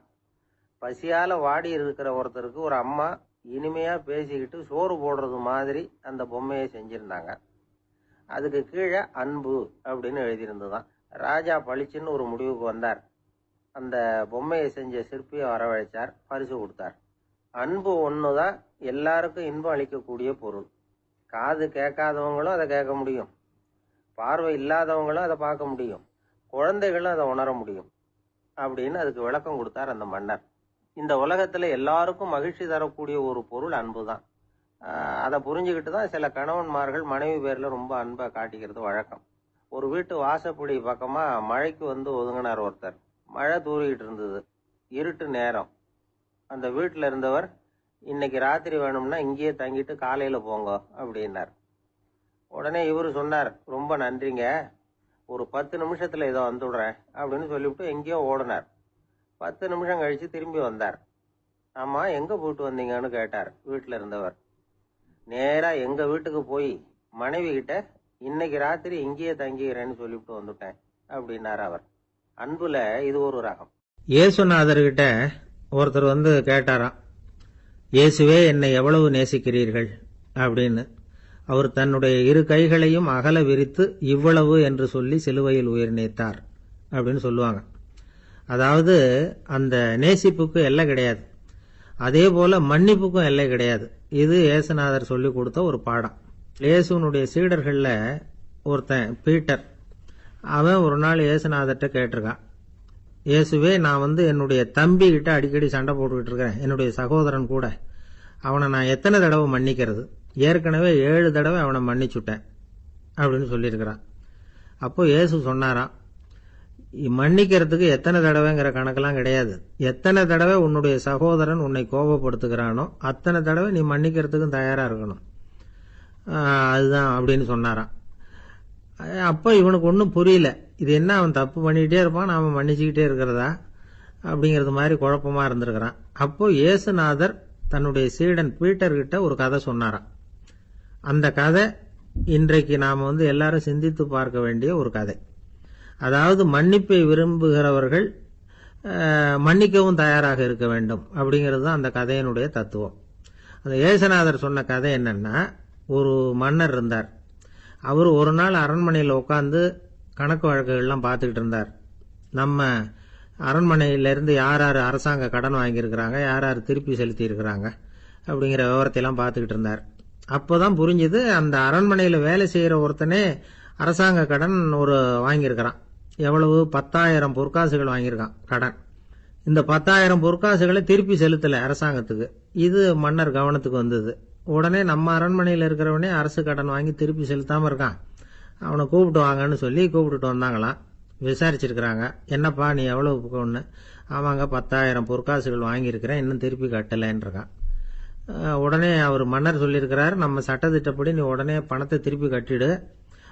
பசியால வாடி இருக்கிற ஒருத்தருக்கு ஒரு அம்மா இனிமையா பேசிக்கிட்டு சோறு போடுறது மாதிரி அந்த பொம்மையை செஞ்சிருந்தாங்க. அதுக்கு கீழே அன்பு அப்படின்னு எழுதியிருந்துதான். ராஜா பளிச்சுன்னு ஒரு முடிவுக்கு வந்தார். அந்த பொம்மையை செஞ்ச சிற்பியை வரவழைச்சார், பரிசு கொடுத்தார். அன்பு ஒண்ணுதான் எல்லாருக்கும் இன்பம் அளிக்கக்கூடிய பொருள். காது கேட்காதவங்களும் அதை கேட்க முடியும், பார்வை இல்லாதவங்களும் அதை பார்க்க முடியும், குழந்தைகளும் அதை உணர முடியும் அப்படின்னு அதுக்கு விளக்கம் கொடுத்தார் அந்த மன்னர். இந்த உலகத்துல எல்லாருக்கும் மகிழ்ச்சி தரக்கூடிய ஒரு பொருள் அன்பு தான். அதை புரிஞ்சுக்கிட்டு தான் சில கணவன்மார்கள் மனைவி பேர்ல ரொம்ப அன்பை காட்டிக்கிறது வழக்கம். ஒரு வீட்டு வாசப்படி பக்கமா மழைக்கு ஒதுங்கினார் ஒருத்தர். மழை தூரிக்கிட்டு இருந்தது, இருட்டு நேரம். அந்த வீட்டுல இருந்தவர், இன்னைக்கு ராத்திரி வேணும்னா இங்கேயே தங்கிட்டு காலையில போங்க அப்படின்னார். உடனே இவரு சொன்னார், ரொம்ப நன்றிங்க, ஒரு 10 நிமிஷத்துல இதை வந்துடுறேன் அப்படின்னு சொல்லிவிட்டு எங்கேயோ ஓடினார். 10 நிமிஷம் கழிச்சு திரும்பி வந்தார். ஆமா, எங்க போயிட்டு வந்தீங்கன்னு கேட்டார் வீட்டுல இருந்தவர். நேரா எங்க வீட்டுக்கு போய் மனைவி கிட்ட இன்னைக்கு ராத்திரி இங்கேயே தங்கிக்கிறேன்னு சொல்லிவிட்டு வந்துட்டேன் அப்படின்னார் அவர். அன்புல இது ஒரு ரகம். இயேசுநாதர்கிட்ட ஒருத்தர் கேட்டாராம், இயேசுவே என்னை எவ்வளவு நேசிக்கிறீர்கள் அப்படின்னு. அவர் தன்னுடைய 2 கைகளையும் அகல விரித்து இவ்வளவு என்று சொல்லி சிலுவையில் உயிர் நீத்தார் அப்படின்னு சொல்லுவாங்க. அதாவது அந்த நேசிப்புக்கு எல்லை கிடையாது, அதே போல மன்னிப்புக்கும் எல்லை கிடையாது. இது இயேசுநாதர் சொல்லி கொடுத்த ஒரு பாடம். இயேசுனுடைய சீடர்கள்ல ஒருத்தன் பீட்டர், அவன் ஒரு நாள் இயேசுநாதர்கிட்ட கேட்டிருக்கான், இயேசுவே நான் என்னுடைய தம்பி கிட்ட அடிக்கடி சண்டை போட்டுக்கிட்டு இருக்கிறேன், என்னுடைய சகோதரன் கூட. அவனை நான் எத்தனை தடவை மன்னிக்கிறது? ஏற்கனவே 7 தடவை அவனை மன்னிச்சுட்டேன் அப்படின்னு சொல்லியிருக்கிறான். அப்போ இயேசு சொன்னாராம், மன்னிக்கிறதுக்கு எத்தனை தடவைங்கிற கணக்கெல்லாம் கிடையாது. எத்தனை தடவை உன்னுடைய சகோதரன் உன்னை கோபப்படுத்துகிறானோ அத்தனை தடவை நீ மன்னிக்கிறதுக்கும் தயாரா இருக்கணும், அதுதான் அப்படின்னு சொன்னாராம். அப்போ இவனுக்கு ஒன்றும் புரியல, இது என்ன அவன் தப்பு பண்ணிக்கிட்டே இருப்பான், நாம மன்னிச்சுக்கிட்டே இருக்கிறதா அப்படிங்கிறது மாதிரி குழப்பமா இருந்திருக்கிறான். அப்போ இயேசுநாதர் தன்னுடைய சீடன் பீட்டர் கிட்ட ஒரு கதை சொன்னாராம். அந்த கதை இன்றைக்கு நாம எல்லாரும் சிந்தித்து பார்க்க வேண்டிய ஒரு கதை. அதாவது மன்னிப்பை விரும்புகிறவர்கள் மன்னிக்கவும் தயாராக இருக்க வேண்டும் அப்படிங்கிறது தான் அந்த கதையினுடைய தத்துவம். அந்த இயேசுநாதர் சொன்ன கதை என்னன்னா, ஒரு மன்னர் இருந்தார். அவர் ஒரு நாள் அரண்மனையில் உட்கார்ந்து கணக்கு வழக்குகள்லாம் பார்த்துக்கிட்டு இருந்தார். நம்ம அரண்மனையிலிருந்து யார் யார் அரசாங்க கடன் வாங்கியிருக்கிறாங்க, யார் யார் திருப்பி செலுத்தி இருக்கிறாங்க அப்படிங்கிற விவரத்தையெல்லாம் பார்த்துக்கிட்டு இருந்தார். அப்போதான் புரிஞ்சுது, அந்த அரண்மனையில் வேலை செய்கிற ஒருத்தனே அரசாங்க கடன் வாங்கியிருக்கிறான். எவ்வளவு? 10,000 பொற்காசுகள் வாங்கியிருக்கான் கடன். இந்த 10,000 பொற்காசுகளை திருப்பி செலுத்தல அரசாங்கத்துக்கு. இது மன்னர் கவனத்துக்கு வந்தது. உடனே நம்ம அரண்மனையில் இருக்கிறவனே அரசு கடன் வாங்கி திருப்பி செலுத்தாம இருக்கான், அவனை கூப்பிட்டு வாங்கன்னு சொல்லி கூப்பிட்டுட்டு வந்தாங்களாம். விசாரிச்சிருக்கிறாங்க, என்னப்பா நீ எவ்வளவு ஒன்று? ஆமாங்க, 10,000 பொற்காசுகள் வாங்கியிருக்கிறேன், இன்னும் திருப்பி கட்டலைன்னு இருக்கான். உடனே அவர் மன்னர் சொல்லியிருக்கிறார், நம்ம சட்டத்திட்டப்படி நீ உடனே பணத்தை திருப்பி கட்டிடு.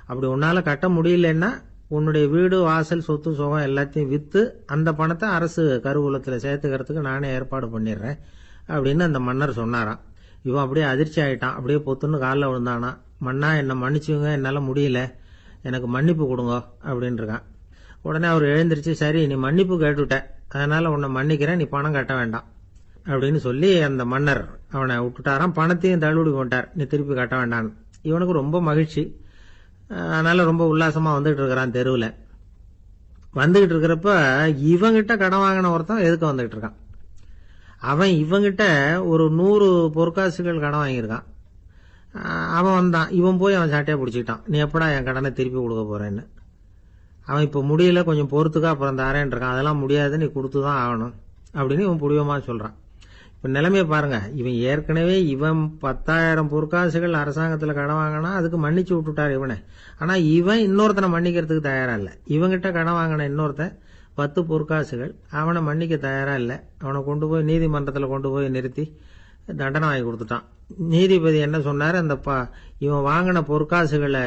அப்படி உன்னால கட்ட முடியலன்னா உன்னுடைய வீடு, வாசல், சொத்து, சுகம் எல்லாத்தையும் வித்து அந்த பணத்தை அரசு கருவூலத்தில் சேர்த்துக்கிறதுக்கு நானே ஏற்பாடு பண்ணிடுறேன் அப்படின்னு அந்த மன்னர் சொன்னாராம். இவன் அப்படியே அதிர்ச்சி ஆயிட்டான், அப்படியே பொத்துன்னு காலில் விழுந்தானா. மன்னா, என்னை மன்னிச்சுங்க, என்னால் முடியல, எனக்கு மன்னிப்பு கொடுங்க அப்படின்னு இருக்கான். உடனே அவர் எழுந்திருச்சு, சரி நீ மன்னிப்பு கேட்டுவிட்ட, அதனால உன்னை மன்னிக்கிறேன், நீ பணம் கட்ட வேண்டாம் அப்படின்னு சொல்லி அந்த மன்னர் அவனை விட்டுட்டாராம். பணத்தையும் தள்ளுபடி போட்டார், நீ திருப்பி கட்ட வேண்டான்னு. இவனுக்கு ரொம்ப மகிழ்ச்சி, அதனால ரொம்ப உல்லாசமா வந்துகிட்டு இருக்கிறான். தெருவில் வந்துகிட்டு இருக்கிறப்ப இவங்கிட்ட கடன் வாங்கின ஒருத்தன் எதுக்கு வந்துகிட்டு இருக்கான். அவன் இவங்கிட்ட ஒரு 100 பொற்காசுகள் கடன் வாங்கியிருக்கான். அவன் வந்தான், இவன் போய் அவன் சாட்டையா பிடிச்சிக்கிட்டான், நீ எப்படா என் கடனை திருப்பி கொடுக்க போறேன்னு. அவன் இப்ப முடியல, கொஞ்சம் பொறுத்துக்கா, அப்புறம் தரேன் இருக்கான். அதெல்லாம் முடியாது, நீ கொடுத்துதான் ஆகணும் அப்படின்னு இவன் புடிவமா சொல்றான். இப்ப நிலைமைய பாருங்க, இவன் ஏற்கனவே இவன் 10,000 பொற்காசுகள் அரசாங்கத்துல கடன் வாங்கினா அதுக்கு மன்னிச்சு விட்டுட்டார் இவனை. ஆனா இவன் இன்னொருத்தனை மன்னிக்கிறதுக்கு தயாரா இல்ல. இவங்கிட்ட கடன் வாங்கின இன்னொருத்தன் 10 பொற்காசுகள், அவனை மன்னிக்க தயாரா இல்ல. அவனை கொண்டு போய் நீதிமன்றத்துல கொண்டு போய் நிறுத்தி தண்டனை வாங்கி கொடுத்துட்டான். நீதிபதி என்ன சொன்னாரு, அந்த இவன் வாங்கின பொற்காசுகளை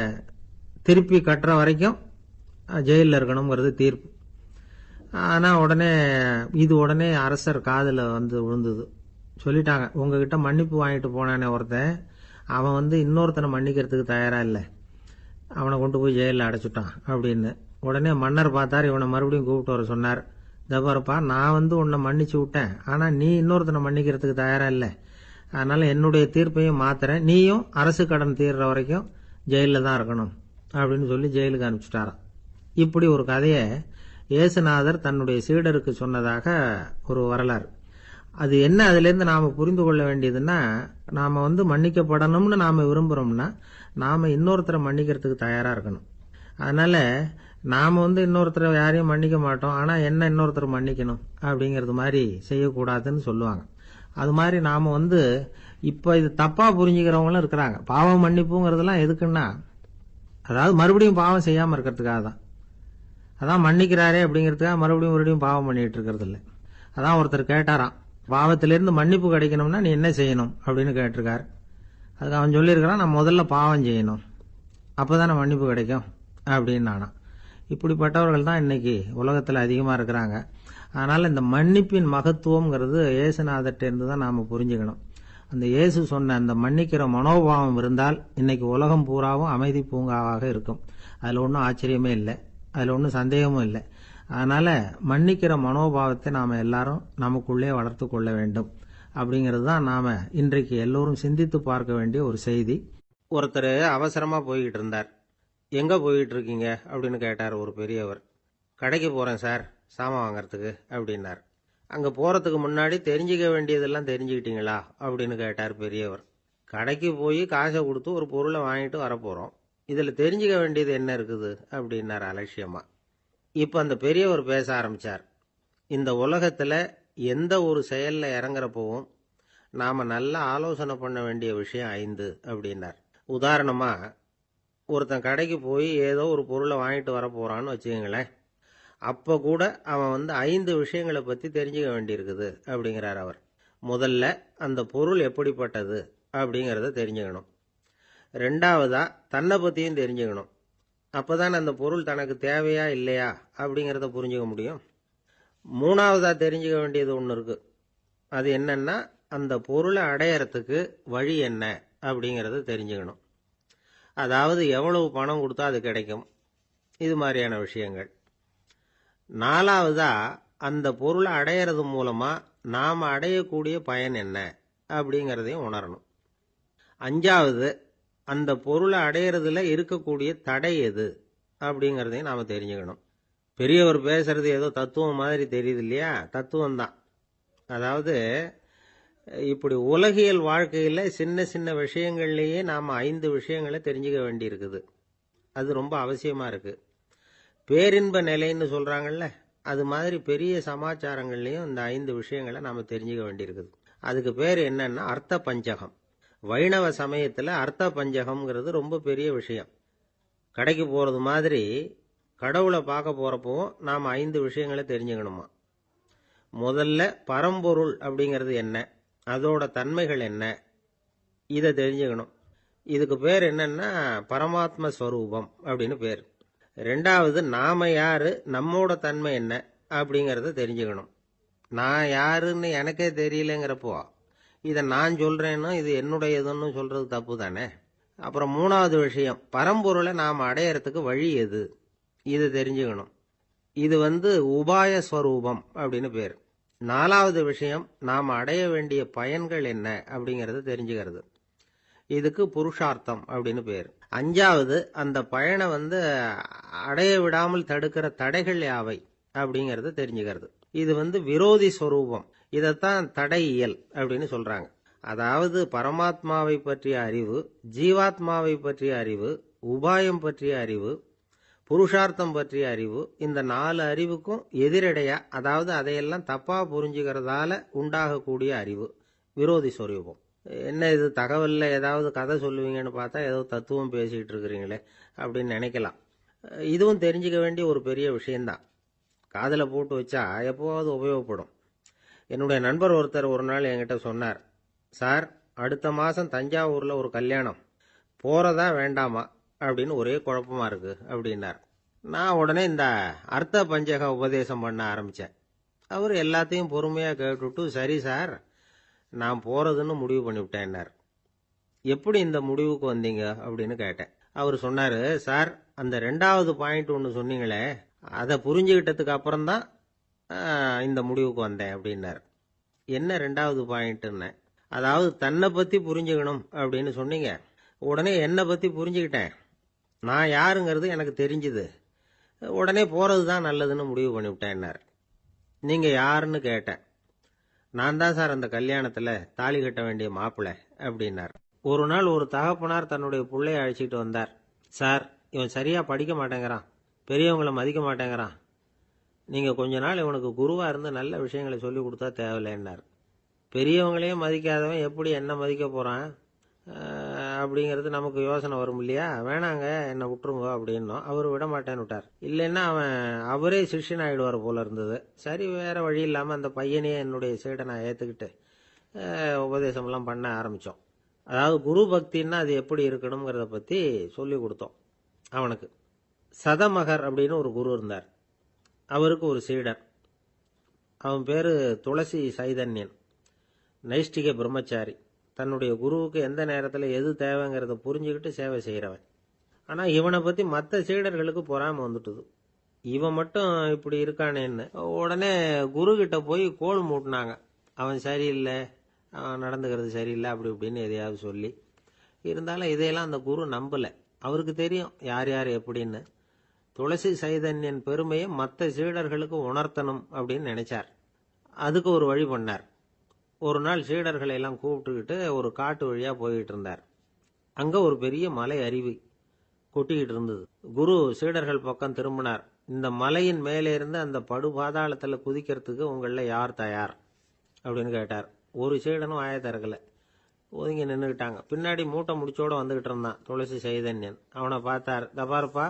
திருப்பி கட்டுற வரைக்கும் ஜெயிலில் இருக்கணுங்கிறது தீர்ப்பு. ஆனா உடனே அரசர் காதுல வந்து விழுந்தது. சொல்லிட்டாங்க, உங்ககிட்ட மன்னிப்பு வாங்கிட்டு போனானே ஒருத்தன், அவன் இன்னொருத்தனை மன்னிக்கிறதுக்கு தயாரா இல்லை, அவனை கொண்டு போய் ஜெயிலில் அடைச்சுட்டான் அப்படின்னு. உடனே மன்னர் பார்த்தார், இவனை மறுபடியும் கூப்பிட்டு வர சொன்னார். தபாரப்பா, நான் உன்னை மன்னிச்சு விட்டேன், ஆனா நீ இன்னொருத்தனை மன்னிக்கிறதுக்கு தயாரா இல்லை, அதனால என்னுடைய தீர்ப்பையும் மாத்துறேன், நீயும் அரசு கடன் தீர்ற வரைக்கும் ஜெயிலில் தான் இருக்கணும் அப்படின்னு சொல்லி ஜெயிலுக்கு அனுப்பிச்சுட்டாராம். இப்படி ஒரு கதையை இயேசுநாதர் தன்னுடைய சீடருக்கு சொன்னதாக ஒரு வரலாறு. அது என்ன, அதுல இருந்து நாம புரிந்து கொள்ள வேண்டியதுன்னா, நாம மன்னிக்கப்படணும்னு நாம விரும்புறோம்னா நாம இன்னொருத்தரை மன்னிக்கிறதுக்கு தயாரா இருக்கணும். அதனால நாம இன்னொருத்தரை யாரையும் மன்னிக்க மாட்டோம், ஆனா என்ன இன்னொருத்தர் மன்னிக்கணும் அப்படிங்கறது மாதிரி செய்யக்கூடாதுன்னு சொல்லுவாங்க. அது மாதிரி நாம இப்ப இது தப்பா புரிஞ்சுக்கிறவங்களும் இருக்கிறாங்க. பாவம் மன்னிப்புங்கிறதுலாம் எதுக்குன்னா, அதாவது மறுபடியும் பாவம் செய்யாம இருக்கிறதுக்காக தான். அதான் மன்னிக்கிறாரே அப்படிங்கிறதுக்காக மறுபடியும் பாவம் பண்ணிட்டு இருக்கிறது இல்லை. அதான் ஒருத்தர் கேட்டாராம், பாவத்திலிருந்து மன்னிப்பு கிடைக்கணும்னா நீ என்ன செய்யணும் அப்படின்னு கேட்டிருக்காரு. அதுக்கு அவன் சொல்லியிருக்கிறான், நான் முதல்ல பாவம் செய்யணும், அப்பதானே மன்னிப்பு கிடைக்கும் அப்படின்னு நானா. இப்படிப்பட்டவர்கள் தான் இன்னைக்கு உலகத்தில் அதிகமா இருக்கிறாங்க. அதனால இந்த மன்னிப்பின் மகத்துவம்ங்கிறது இயேசுநாதர்ட்ட இருந்து தான் நாம புரிஞ்சுக்கணும். அந்த இயேசு சொன்ன அந்த மன்னிக்கிற மனோபாவம் இருந்தால் இன்னைக்கு உலகம் பூராவும் அமைதி பூங்காவாக இருக்கும். அதுல ஒன்றும் ஆச்சரியமே இல்லை, அதுல ஒன்றும் சந்தேகமும் இல்லை. அதனால மன்னிக்கிற மனோபாவத்தை நாம எல்லாரும் நமக்குள்ளே வளர்த்து கொள்ள வேண்டும் அப்படிங்கிறது தான் நாம இன்றைக்கு எல்லோரும் சிந்தித்து பார்க்க வேண்டிய ஒரு செய்தி. ஒருத்தர் அவசரமா போய்கிட்டு இருந்தார். எங்க போயிட்டு இருக்கீங்க அப்படின்னு கேட்டார் ஒரு பெரியவர். கடைக்கு போறேன் சார், சாமான் வாங்கறதுக்கு அப்படின்னார். அங்க போறதுக்கு முன்னாடி தெரிஞ்சுக்க வேண்டியதெல்லாம் தெரிஞ்சுக்கிட்டீங்களா அப்படின்னு கேட்டார் பெரியவர். கடைக்கு போய் காசை கொடுத்து ஒரு பொருளை வாங்கிட்டு வரப்போறோம், இதுல தெரிஞ்சுக்க வேண்டியது என்ன இருக்குது அப்படின்னார் அலட்சியமா. இப்ப அந்த பெரியவர் பேச ஆரம்பிச்சார். இந்த உலகத்துல எந்த ஒரு செயல்ல இறங்குறப்பவும் நாம நல்லா ஆலோசனை பண்ண வேண்டிய விஷயம் 5 அப்படின்னார். உதாரணமா, ஒருத்தன் கடைக்கு போய் ஏதோ ஒரு பொருளை வாங்கிட்டு வர போறான்னு வச்சுக்கங்களேன். அப்ப கூட அவன் 5 விஷயங்களை பத்தி தெரிஞ்சுக்க வேண்டியிருக்குது அப்படிங்கிறார் அவர். முதல்ல அந்த பொருள் எப்படிப்பட்டது அப்படிங்கறத தெரிஞ்சுக்கணும். 2வதா தன்னை பத்தியும் தெரிஞ்சுக்கணும். அப்பதான் அந்த பொருள் தனக்கு தேவையா இல்லையா அப்படிங்கறத புரிஞ்சுக்க முடியும். 3வதா தெரிஞ்சுக்க வேண்டியது ஒண்ணு இருக்கு. அது என்னன்னா, அந்த பொருளை அடையறதுக்கு வழி என்ன அப்படிங்கறத தெரிஞ்சுக்கணும். அதாவது எவ்வளவு பணம் கொடுத்தா அது கிடைக்கும், இது மாதிரியான விஷயங்கள். 4வதா அந்த பொருளை அடையறது மூலமா நாம அடையக்கூடிய பயன் என்ன அப்படிங்கறதையும் உணரணும். 5வது அந்த பொருளை அடையறதுல இருக்கக்கூடிய தடை எது அப்படிங்கறதையும் நாம தெரிஞ்சுக்கணும். பெரியவர் பேசுறது ஏதோ தத்துவம் மாதிரி தெரியுது இல்லையா? தத்துவம் தான். அதாவது இப்படி உலகியல் வாழ்க்கையில சின்ன சின்ன விஷயங்கள்லயே நாம 5 விஷயங்களை தெரிஞ்சுக்க வேண்டி இருக்குது. அது ரொம்ப அவசியமா இருக்கு. பேரின்ப நிலைன்னு சொல்றாங்கல்ல, அது மாதிரி பெரிய சமாச்சாரங்கள்லயும் இந்த 5 விஷயங்களை நாம தெரிஞ்சுக்க வேண்டியிருக்குது. அதுக்கு பேர் என்னன்னா அர்த்த பஞ்சகம். வைணவ சமயத்துல அர்த்த பஞ்சகம்ங்கிறது ரொம்ப பெரிய விஷயம். கடைக்கு போறது மாதிரி கடவுளை பார்க்க போறப்பவும் நாம 5 விஷயங்களை தெரிஞ்சுக்கணுமா. முதல்ல பரம்பொருள் அப்படிங்கிறது என்ன, அதோட தன்மைகள் என்ன, இதை தெரிஞ்சுக்கணும். இதுக்கு பேர் என்னன்னா பரமாத்ம ஸ்வரூபம் அப்படின்னு பேர். 2வது நாம யாரு, நம்மோட தன்மை என்ன அப்படிங்கறத தெரிஞ்சுக்கணும். நான் யாருன்னு எனக்கே தெரியலங்கிறப்போ இதை நான் சொல்றேன்னு இது என்னுடையதுன்னு சொல்றது தப்பு தானே. அப்புறம் 3வது விஷயம், பரம்பொருளை நாம் அடையறதுக்கு வழி எது, இது தெரிஞ்சுக்கணும். இது உபாய ஸ்வரூபம் அப்படின்னு பேர். 4வது விஷயம், நாம் அடைய வேண்டிய பயன்கள் என்ன அப்படிங்கறது தெரிஞ்சுக்கிறது. இதுக்கு புருஷார்த்தம் அப்படின்னு பேர். 5வது அந்த பயனை அடைய விடாமல் தடுக்கிற தடைகள் யாவை அப்படிங்கறது தெரிஞ்சுக்கிறது. இது விரோதி ஸ்வரூபம். இதைத்தான் தடையியல் அப்படின்னு சொல்றாங்க. அதாவது பரமாத்மாவை பற்றிய அறிவு, ஜீவாத்மாவை பற்றிய அறிவு, உபாயம் பற்றிய அறிவு, புருஷார்த்தம் பற்றிய அறிவு, இந்த 4 அறிவுக்கும் எதிரடையா, அதாவது அதையெல்லாம் தப்பா புரிஞ்சுக்கிறதால உண்டாகக்கூடிய அறிவு விரோதி ஸ்வரூபம். என்ன இது தகவல்ல ஏதாவது கதை சொல்லுவீங்கன்னு பார்த்தா ஏதோ தத்துவம் பேசிக்கிட்டு இருக்கிறீங்களே அப்படின்னு நினைக்கலாம். இதுவும் தெரிஞ்சுக்க வேண்டிய ஒரு பெரிய விஷயம்தான். காதில் போட்டு வச்சா எப்போவாவது உபயோகப்படும். என்னுடைய நண்பர் ஒருத்தர் ஒரு நாள் என்கிட்ட சொன்னார், சார், அடுத்த மாதம் தஞ்சாவூரில் ஒரு கல்யாணம், போகிறதா வேண்டாமா அப்படின்னு ஒரே குழப்பமா இருக்கு அப்படின்னார். நான் உடனே இந்த அர்த்த பஞ்சக உபதேசம் பண்ண ஆரம்பித்தேன். அவர் எல்லாத்தையும் பொறுமையாக கேட்டுவிட்டு, சரி சார், நான் போகிறதுன்னு முடிவு பண்ணிவிட்டேன்னார். எப்படி இந்த முடிவுக்கு வந்தீங்க அப்படின்னு கேட்டேன். அவர் சொன்னார், சார், அந்த 2வது பாயிண்ட் ஒன்று சொன்னீங்களே, அதை புரிஞ்சுக்கிட்டதுக்கு அப்புறம்தான் இந்த முடிவுக்கு வந்தேன் அப்படின்னார். என்ன 2வது பாயிண்ட்டுன்னு? அதாவது தன்னை பற்றி புரிஞ்சுக்கணும் அப்படின்னு சொன்னீங்க. உடனே என்னை பற்றி புரிஞ்சுக்கிட்டேன். நான் யாருங்கிறது எனக்கு தெரிஞ்சுது. உடனே போகிறது தான் நல்லதுன்னு முடிவு பண்ணிவிட்டேன்னார். நீங்கள் யாருன்னு கேட்டேன். நான் தான் சார் அந்த கல்யாணத்தில் தாலி கட்ட வேண்டிய மாப்பிள்ளை அப்படின்னார். ஒரு நாள் ஒரு தகப்பனார் தன்னுடைய பிள்ளைய அழைச்சிட்டு வந்தார். சார், இவன் சரியாக படிக்க மாட்டேங்கிறான், பெரியவங்களை மதிக்க மாட்டேங்கிறான், நீங்கள் கொஞ்ச நாள் இவனுக்கு குருவாக இருந்து நல்ல விஷயங்களை சொல்லி கொடுத்தா தேவையில்லைன்னார். பெரியவங்களையும் மதிக்காதவன் எப்படி என்ன மதிக்க போகிறான் அப்படிங்கிறது நமக்கு யோசனை வரும் இல்லையா? வேணாங்க, என்னை விட்டுருங்க அப்படின்னோம். அவர் விட மாட்டேன்னு விட்டார். இல்லைன்னா அவரே சிஷ்யன் ஆகிடுவார் போல இருந்தது. சரி, வேற வழி இல்லாமல் அந்த பையனையே என்னுடைய சீடனை ஏற்றுக்கிட்டு உபதேசம்லாம் பண்ண ஆரம்பித்தோம். அதாவது குரு பக்தின்னா அது எப்படி இருக்கணுங்கிறத பற்றி சொல்லி கொடுத்தோம் அவனுக்கு. சதமகர் அப்படின்னு ஒரு குரு இருந்தார். அவருக்கு ஒரு சீடர். அவன் பேர் துளசி சைதன்யன், நைஷ்டிக பிரம்மச்சாரி. தன்னுடைய குருவுக்கு எந்த நேரத்தில் எது தேவைங்கிறத புரிஞ்சுக்கிட்டு சேவை செய்கிறவன். ஆனால் இவனை பற்றி மற்ற சீடர்களுக்கு பொறாமை வந்துட்டுது. இவன் மட்டும் இப்படி இருக்கானேன்னு உடனே குரு கிட்ட போய் கோல் மூட்டினாங்க. அவன் சரியில்லை, அவன் நடந்துக்கிறது சரியில்லை, அப்படி இப்படின்னு எதையாவது சொல்லி. இருந்தாலும் இதையெல்லாம் அந்த குரு நம்பலை. அவருக்கு தெரியும் யார் யார் எப்படின்னு. துளசி சைதன்யன் பெருமையை மற்ற சீடர்களுக்கு உணர்த்தணும் அப்படின்னு நினைச்சார். அதுக்கு ஒரு வழி பண்ணார். ஒரு நாள் சீடர்களை எல்லாம் கூப்பிட்டுக்கிட்டு ஒரு காட்டு வழியாக போய்கிட்டு இருந்தார். அங்கே ஒரு பெரிய மலை அருவி கொட்டிக்கிட்டு இருந்தது. குரு சீடர்கள் பக்கம் திரும்பினார். இந்த மலையின் மேலே இருந்து அந்த படுபாதாளத்தில் குதிக்கிறதுக்கு உங்களில் யார் தயார் அப்படின்னு கேட்டார். ஒரு சீடனும் ஆய திறக்கலை, ஒதுங்கி நின்றுக்கிட்டாங்க. பின்னாடி மூட்டை முடிச்சோடு வந்துக்கிட்டு இருந்தான் துளசி சைதன்யன். அவனை பார்த்தார். தபாரப்பா,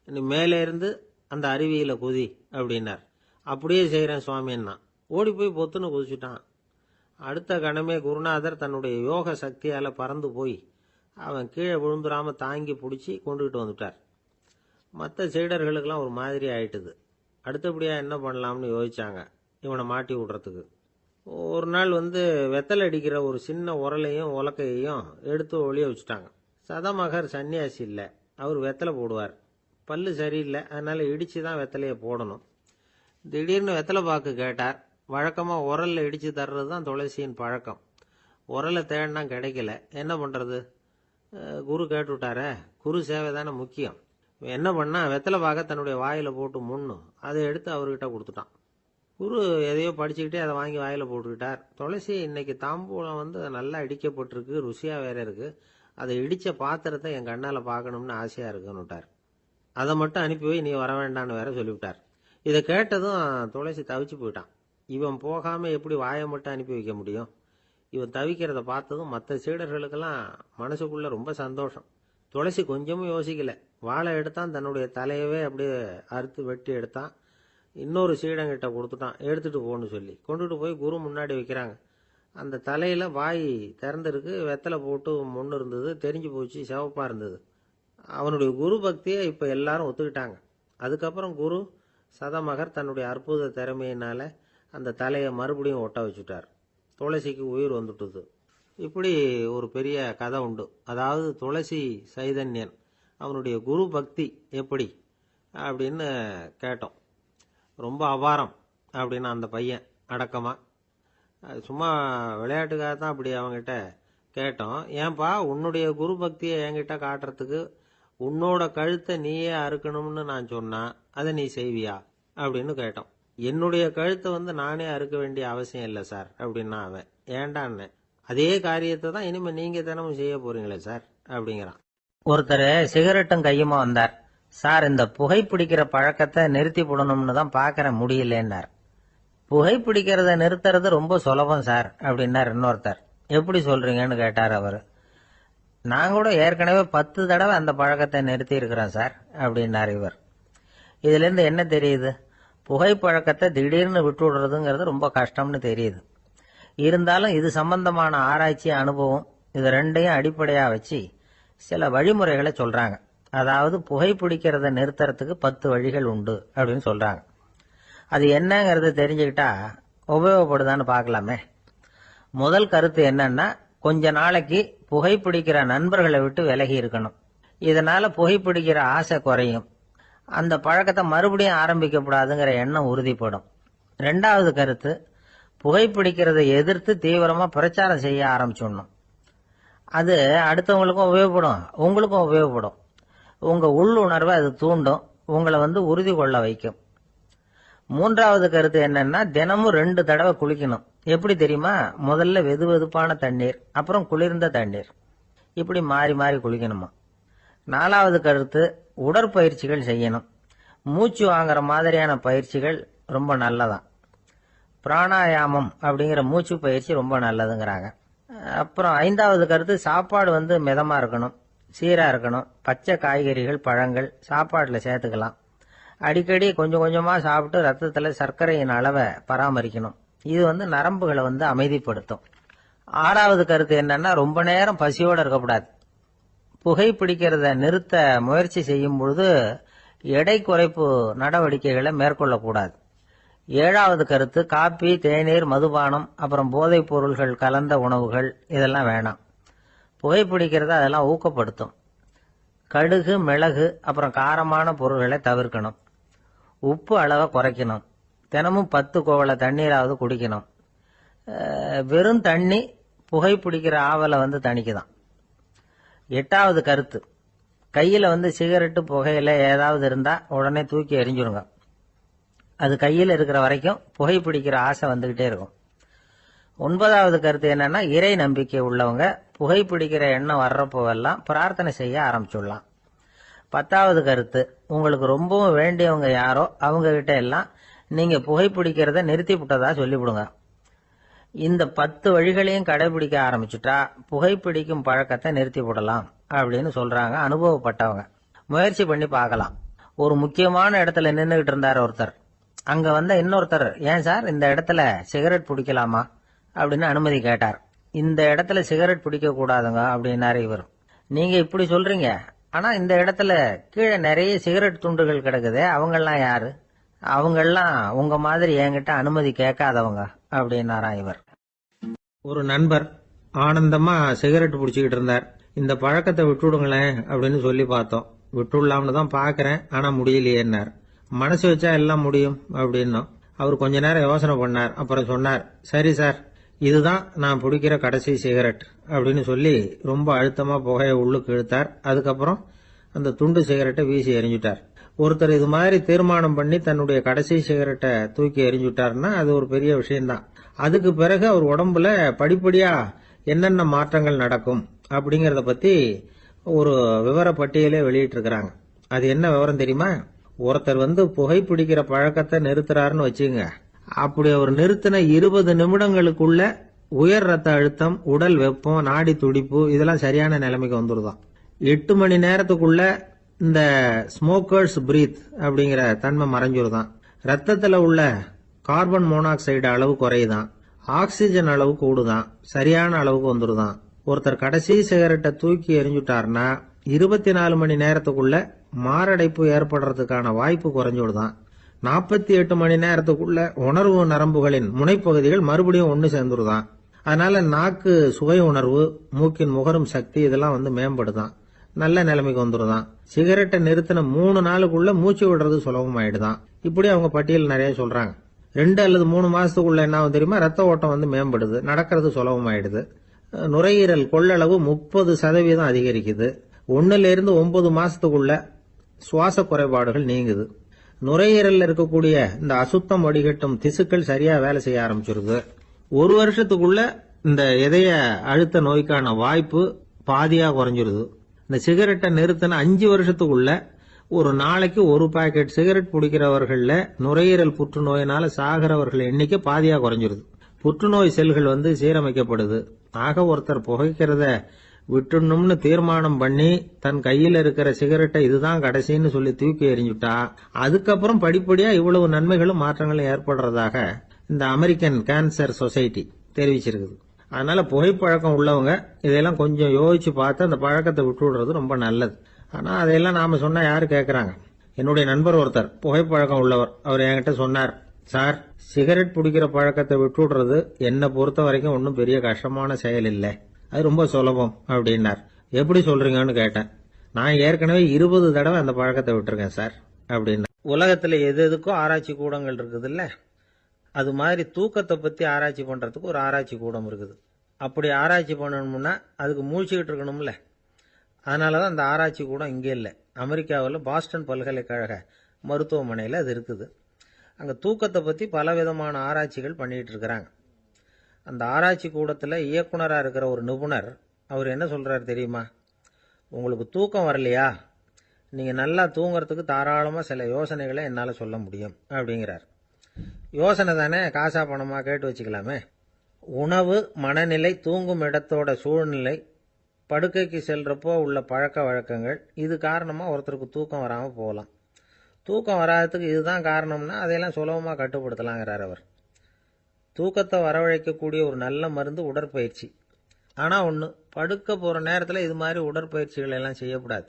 நீ மேலே இருந்து அந்த அருவியில் குதி அப்படின்னார். அப்படியே செய்கிறேன் சுவாமின்னா ஓடி போய் பொத்துன்னு குதிச்சுட்டான். அடுத்த கணமே குருநாதர் தன்னுடைய யோக சக்தியால் பறந்து போய் அவன் கீழே விழுந்துடாமல் தாங்கி பிடிச்சி கொண்டுகிட்டு வந்துட்டார். மற்ற சீடர்களுக்கெல்லாம் ஒரு மாதிரி ஆயிட்டுது. அடுத்தபடியாக என்ன பண்ணலாம்னு யோசிச்சாங்க இவனை மாட்டி விடுறதுக்கு. ஒரு நாள் வெத்தலை அடிக்கிற ஒரு சின்ன உரலையும் உலக்கையையும் எடுத்து ஒளிய வச்சுட்டாங்க. சதமகர் சன்னியாசி இல்லை, அவர் வெத்தலை போடுவார். பல்லு சரியில்லை, அதனால் இடித்து தான் வெத்தலையை போடணும். திடீர்னு வெத்தலை பாக்கு கேட்டார். வழக்கமாக உரலில் இடித்து தர்றது தான் துளசியின் பழக்கம். உரலை தேடினா கிடைக்கல, என்ன பண்ணுறது? குரு கேட்டுவிட்டாரே, குரு சேவை தானே முக்கியம். என்ன பண்ணா, வெத்தலை பாக்க தன்னுடைய வாயில் போட்டு முன்னும் அதை எடுத்து அவர்கிட்ட கொடுத்துட்டான். குரு எதையோ படிச்சுக்கிட்டே அதை வாங்கி வாயில் போட்டுக்கிட்டார். துளசி, இன்னைக்கு தாம்பூலம் நல்லா இடிக்கப்பட்டிருக்கு, ருசியாக வேற இருக்கு, அதை இடித்த பாத்திரத்தை என் கண்ணால் பார்க்கணும்னு ஆசையாக இருக்குன்னு விட்டார். அதை மட்டும் அனுப்பி போய் நீ வர வேண்டான்னு வேற சொல்லிவிட்டார். இதை கேட்டதும் துளசி தவிச்சு போயிட்டான். இவன் போகாமல் எப்படி வாயை மட்டும் அனுப்பி வைக்க முடியும்? இவன் தவிக்கிறத பார்த்ததும் மற்ற சீடர்களுக்கெல்லாம் மனசுக்குள்ள ரொம்ப சந்தோஷம். துளசி கொஞ்சமும் யோசிக்கல, வாழை எடுத்தான், தன்னுடைய தலையவே அப்படியே அறுத்து வெட்டி எடுத்தான். இன்னொரு சீடங்கிட்ட கொடுத்துட்டான், எடுத்துட்டு போன்னு சொல்லி. கொண்டுட்டு போய் குரு முன்னாடி வைக்கிறாங்க. அந்த தலையில் வாய் திறந்திருக்கு, வெத்தலை போட்டு முன்னு இருந்தது, தெரிஞ்சு போச்சு, சிவப்பாக இருந்தது. அவனுடைய குரு பக்தியை இப்போ எல்லாரும் ஒத்துக்கிட்டாங்க. அதுக்கப்புறம் குரு சதமகர் தன்னுடைய அற்புத திறமையினால அந்த தலையை மறுபடியும் ஒட்ட வச்சுட்டார். துளசிக்கு உயிர் வந்துட்டுது. இப்படி ஒரு பெரிய கதை உண்டு. அதாவது துளசி சைதன்யன் அவனுடைய குரு பக்தி எப்படி அப்படின்னு கேட்டோம். ரொம்ப அபாரம் அப்படின்னு அந்த பையன் அடக்கமாக, சும்மா விளையாட்டுக்காக தான் அப்படி அவங்ககிட்ட கேட்டோம். ஏன்பா, உன்னுடைய குரு பக்தியை என்கிட்ட காட்டுறதுக்கு உன்னோட கழுத்தை நீயே அறுக்கணும்னு நான் சொன்னா அதை நீ செய்வியா அப்படின்னு கேட்டோம். என்னுடைய கழுத்தை நானே அறுக்க வேண்டிய அவசியம் இல்லை சார் அப்படின்னா அவன். ஏண்டான்னு, அதே காரியத்தை தான் இனிமே நீங்க தினமும் செய்ய போறீங்களே சார் அப்படிங்கிறான். ஒருத்தர் சிகரெட்டும் கையுமா வந்தார். சார், இந்த புகைப்பிடிக்கிற பழக்கத்தை நிறுத்தி போடணும்னு தான் பாக்கிறேன், முடியலன்னார். புகைப்பிடிக்கிறத நிறுத்துறது ரொம்ப சுலபம் சார் அப்படின்னார் இன்னொருத்தர். எப்படி சொல்றீங்கன்னு கேட்டார் அவரு. நான் கூட ஏற்கனவே 10 தடவை அந்த பழக்கத்தை நிறுத்தி இருக்கிறேன் சார் அப்படின்னார் இவர். இதுல இருந்து என்ன தெரியுது? புகைப்பழக்கத்தை திடீர்னு விட்டு விடுறதுங்கிறது ரொம்ப கஷ்டம்னு தெரியுது. இருந்தாலும் இது சம்பந்தமான ஆராய்ச்சி, அனுபவம், இது ரெண்டையும் அடிப்படையா வச்சு சில வழிமுறைகளை சொல்றாங்க. அதாவது புகைப்பிடிக்கிறத நிறுத்துறதுக்கு 10 வழிகள் உண்டு அப்படின்னு சொல்றாங்க. அது என்னங்கிறத தெரிஞ்சுக்கிட்டா உபயோகப்படுதான்னு பார்க்கலாமே. முதல் கருத்து என்னன்னா, கொஞ்ச நாளைக்கு புகைப்பிடிக்கிற நண்பர்களை விட்டு விலகி இருக்கணும். இதனால புகைப்பிடிக்கிற ஆசை குறையும். அந்த பழக்கத்தை மறுபடியும் ஆரம்பிக்கப்படாதுங்கிற எண்ணம் உறுதிப்படும். 2வது கருத்து, புகைப்பிடிக்கிறதை எதிர்த்து தீவிரமா பிரச்சாரம் செய்ய ஆரம்பிச்சிடணும். அது அடுத்தவங்களுக்கும் உபயோகப்படும், உங்களுக்கும் உபயோகப்படும். உங்க உள்ளுணர்வை அது தூண்டும், உங்களை உறுதி கொள்ள வைக்கும். 3வது கருத்து என்னன்னா, தினமும் 2 தடவை குளிக்கணும். எப்படி தெரியுமா? முதல்ல வெது வெதுப்பான தண்ணீர், அப்புறம் குளிர்ந்த தண்ணீர், இப்படி மாறி மாறி குளிக்கணுமா. 4வது கருத்து, உடற்பயிற்சிகள் செய்யணும். மூச்சு வாங்குற மாதிரியான பயிற்சிகள் ரொம்ப நல்லதான். பிராணாயாமம் அப்படிங்கிற மூச்சு பயிற்சி ரொம்ப நல்லதுங்கிறாங்க. அப்புறம் 5வது கருத்து, சாப்பாடு மிதமா இருக்கணும், சீரா இருக்கணும். பச்சை காய்கறிகள், பழங்கள் சாப்பாட்டுல சேர்த்துக்கலாம். அடிக்கடி கொஞ்சம் கொஞ்சமா சாப்பிட்டு ரத்தத்துல சர்க்கரையின் அளவை பராமரிக்கணும். இது நரம்புகளை அமைதிப்படுத்தும். 6வது கருத்து என்னன்னா, ரொம்ப நேரம் பசியோட இருக்கக்கூடாது. புகைப்பிடிக்கிறத நிறுத்த முயற்சி செய்யும் பொழுது எடை குறைப்பு நடவடிக்கைகளை மேற்கொள்ளக்கூடாது. 7வது கருத்து, காப்பி, தேநீர், மதுபானம், அப்புறம் போதைப் பொருள்கள் கலந்த உணவுகள் இதெல்லாம் வேணாம். புகைப்பிடிக்கிறத அதெல்லாம் ஊக்கப்படுத்தும். கடுகு, மிளகு, அப்புறம் காரமான பொருள்களை தவிர்க்கணும். உப்பு அளவை குறைக்கணும். தினமும் 10 குவளை தண்ணீராவது குடிக்கணும். வெறும் தண்ணி புகைப்பிடிக்கிற ஆவலை தணிக்குதான். 8வது கருத்து, கையில சிகரெட்டு, புகையில ஏதாவது இருந்தா உடனே தூக்கி எறிஞ்சிருங்க. அது கையில இருக்கிற வரைக்கும் புகைப்பிடிக்கிற ஆசை வந்துகிட்டே இருக்கும். 9வது கருத்து என்னன்னா, இறை நம்பிக்கை உள்ளவங்க புகைப்பிடிக்கிற எண்ணம் வர்றப்போவெல்லாம் பிரார்த்தனை செய்ய ஆரம்பிச்சுடலாம். 10வது கருத்து, உங்களுக்கு ரொம்பவும் வேண்டியவங்க யாரோ அவங்க கிட்ட எல்லாம் நீங்க புகைப்பிடிக்கிறத நிறுத்தி விட்டதா சொல்லிவிடுங்க. இந்த 10 வழிகளையும் கடைபிடிக்க ஆரம்பிச்சுட்டா புகைப்பிடிக்கும் பழக்கத்தை நிறுத்தி விடலாம் அப்படின்னு சொல்றாங்க அனுபவப்பட்டவங்க. முயற்சி பண்ணி பார்க்கலாம். ஒரு முக்கியமான இடத்துல நின்றுகிட்டு இருந்தார் ஒருத்தர். அங்க இன்னொருத்தர், ஏன் சார் இந்த இடத்துல சிகரெட் பிடிக்கலாமா அப்படின்னு அனுமதி கேட்டார். இந்த இடத்துல சிகரெட் பிடிக்க கூடாதுங்க அப்படின்னாரு இவர். நீங்க இப்படி சொல்றீங்க, ஆனா இந்த இடத்துல கீழே நிறைய சிகரெட் துண்டுகள் கிடக்குதே, அவங்கெல்லாம் யாரு? அவங்கெல்லாம் உங்க மாதிரி என்கிட்ட அனுமதி கேட்காதவங்க அப்படின்னாராம் இவர். ஒரு நண்பர் ஆனந்தமா சிகரெட் பிடிச்சிக்கிட்டு இருந்தார். இந்த பழக்கத்தை விட்டுடுங்களேன் அப்படின்னு சொல்லி பார்த்தோம். விட்டுடலாம்னு தான் பாக்குறேன், ஆனா முடியலையேன்னார். மனசு வச்சா எல்லாம் முடியும் அப்படின்னும். அவர் கொஞ்ச நேரம் யோசனை பண்ணார். அப்புறம் சொன்னார், சரி சார், இதுதான் நான் பிடிக்கிற கடைசி சிகரெட் அப்படின்னு சொல்லி ரொம்ப அழுத்தமா புகையை உள்ளுக்கு இழுத்தார். அதுக்கப்புறம் அந்த துண்டு சிகரெட்டை வீசி எறிஞ்சுட்டார். ஒருத்தர் இது மாதிரி தீர்மானம் பண்ணி தன்னுடைய கடைசி சிகரெட்டை தூக்கி எறிஞ்சுட்டாருன்னா அது ஒரு பெரிய விஷயம்தான். அதுக்கு பிறகு அவர் உடம்புல படிப்படியா என்னென்ன மாற்றங்கள் நடக்கும் அப்படிங்கறத பத்தி ஒரு விவர பட்டியலே வெளியிட்டு இருக்கிறாங்க. அது என்ன விவரம் தெரியுமா? ஒருத்தர் புகைப்பிடிக்கிற பழக்கத்தை நிறுத்துறாருன்னு வச்சுங்க. அப்படி அவர் நிறுத்தின 20 நிமிடங்களுக்குள்ள உயர் ரத்த அழுத்தம், உடல் வெப்பம், நாடி துடிப்பு இதெல்லாம் சரியான நிலைமைக்கு வந்துருதான். 8 மணி நேரத்துக்குள்ள இந்த ஸ்மோக்கர்ஸ் பிரீத் அப்படிங்கிற தன்மை மறைஞ்சிருதான். ரத்தத்துல உள்ள கார்பன் மோனாக்சைடு அளவு குறையுதான். ஆக்சிஜன் அளவு கூடுதான். சரியான அளவுக்கு வந்துருதான். ஒருத்தர் கடைசி சிகரெட்டை தூக்கி எறிஞ்சுட்டாருன்னா 24 மணி நேரத்துக்குள்ள மாரடைப்பு ஏற்படுறதுக்கான வாய்ப்பு குறைஞ்சுடுதான். 48 மணி நேரத்துக்குள்ள உணர்வு நரம்புகளின் முனைப்பகுதிகள் மறுபடியும் ஒன்னு சேர்ந்துருதான். அதனால நாக்கு சுவை உணர்வு, மூக்கின் முகரும் சக்தி இதெல்லாம் மேம்படுதான். நல்ல நிலைமைக்கு வந்துருதான். சிகரெட்டை நிறுத்தின 3 நாளுக்குள்ள மூச்சு விடுறது சுலபமாயிடுதான். இப்படி அவங்க பட்டியல் நிறைய சொல்றாங்க. 2 அல்லது 3 மாசத்துக்குள்ள என்ன ஆகும் தெரியுமா? ரத்த ஓட்டம் மேம்படுது, நடக்கிறது சுலபமாயிடுது. நுரையீரல் கொள்ளளவு 30% அதிகரிக்குது. 1 to 9 மாசத்துக்குள்ள சுவாச குறைபாடுகள் நீங்குது. நுரையீரல்ல இருக்கக்கூடிய இந்த அசுத்தம் வடிகட்டும் திசுக்கள் சரியா வேலை செய்ய ஆரம்பிச்சிருது. ஒரு வருஷத்துக்குள்ள இந்த இதய அழுத்த நோய்க்கான வாய்ப்பு பாதியா குறைஞ்சிருது. இந்த சிகரெட்டை நிறுத்தின 5 வருஷத்துக்குள்ள ஒரு நாளைக்கு ஒரு பாக்கெட் சிகரெட் பிடிக்கிறவர்கள்ல நுரையீரல் புற்றுநோயினால சாகிறவர்கள் எண்ணிக்கை பாதியா குறைஞ்சிருது. புற்றுநோய் செல்கள் சீரமைக்கப்படுது. ஆக ஒருத்தர் புகைக்கிறத விட்டுணும்னு தீர்மானம் பண்ணி தன் கையில இருக்கிற சிகரெட்டை இதுதான் கடைசின்னு சொல்லி தூக்கி எறிஞ்சுட்டா அதுக்கப்புறம் படிப்படியா இவ்வளவு நன்மைகளும் மாற்றங்களும் ஏற்படுறதாக இந்த அமெரிக்கன் கேன்சர் சொசைட்டி தெரிவிச்சிருக்குது. அதனால புகைப்பழக்கம் உள்ளவங்க இதெல்லாம் கொஞ்சம் யோசிச்சு பார்த்து அந்த பழக்கத்தை விட்டு விடுறது ரொம்ப நல்லது. ஆனா அதையெல்லாம் நாம சொன்னா யாரு கேட்கறாங்க? என்னுடைய நண்பர் ஒருத்தர் புகைப்பழக்கம் உள்ளவர், அவர் என்கிட்ட சொன்னார், சார், சிகரெட் பிடிக்கிற பழக்கத்தை விட்டு விடுறது என்னை பொறுத்த வரைக்கும் ஒன்றும் பெரிய கஷ்டமான செயல் இல்லை, அது ரொம்ப சுலபம் அப்படின்னார். எப்படி சொல்றீங்கன்னு கேட்டேன். நான் ஏற்கனவே 20 தடவை அந்த பழக்கத்தை விட்டுருக்கேன் சார் அப்படின்னு. உலகத்துல எது எதுக்கும் ஆராய்ச்சி கூடங்கள் இருக்குது இல்ல, அது மாதிரி தூக்கத்தை பத்தி ஆராய்ச்சி பண்றதுக்கு ஒரு ஆராய்ச்சி கூடம் இருக்குது. அப்படி ஆராய்ச்சி பண்ணணும்னா அதுக்கு மூழ்கிக்கிட்டு இருக்கணும்ல. அதனாலதான் அந்த ஆராய்ச்சி கூடம் இங்கே இல்லை. அமெரிக்காவில் பாஸ்டன் பல்கலைக்கழக மருத்துவமனையில் அது இருக்குது. அங்கே தூக்கத்தை பற்றி பலவிதமான ஆராய்ச்சிகள் பண்ணிட்டு இருக்கிறாங்க. அந்த ஆராய்ச்சி கூடத்தில் இயக்குனராக இருக்கிற ஒரு நிபுணர், அவர் என்ன சொல்றாரு தெரியுமா? உங்களுக்கு தூக்கம் வரலையா, நீங்கள் நல்லா தூங்குறதுக்கு தாராளமாக சில யோசனைகளை என்னால் சொல்ல முடியும் அப்படிங்கிறார். யோசனை தானே, காசா பணமா கேட்டு வச்சுக்கலாமே. உணவு, மனநிலை, தூங்கும் இடத்தோட சூழ்நிலை, படுக்கைக்கு செல்றப்போ உள்ள பழக்க வழக்கங்கள், இது காரணமாக ஒருத்தருக்கு தூக்கம் வராமல் போகலாம். தூக்கம் வராததுக்கு இதுதான் காரணம்னா அதையெல்லாம் சுலபமாக கட்டுப்படுத்தலாங்கிறார் அவர். தூக்கத்தை வரவழைக்கக்கூடிய ஒரு நல்ல மருந்து உடற்பயிற்சி. ஆனால் ஒன்று, படுக்க போகிற நேரத்தில் இது மாதிரி உடற்பயிற்சிகள் எல்லாம் செய்யக்கூடாது.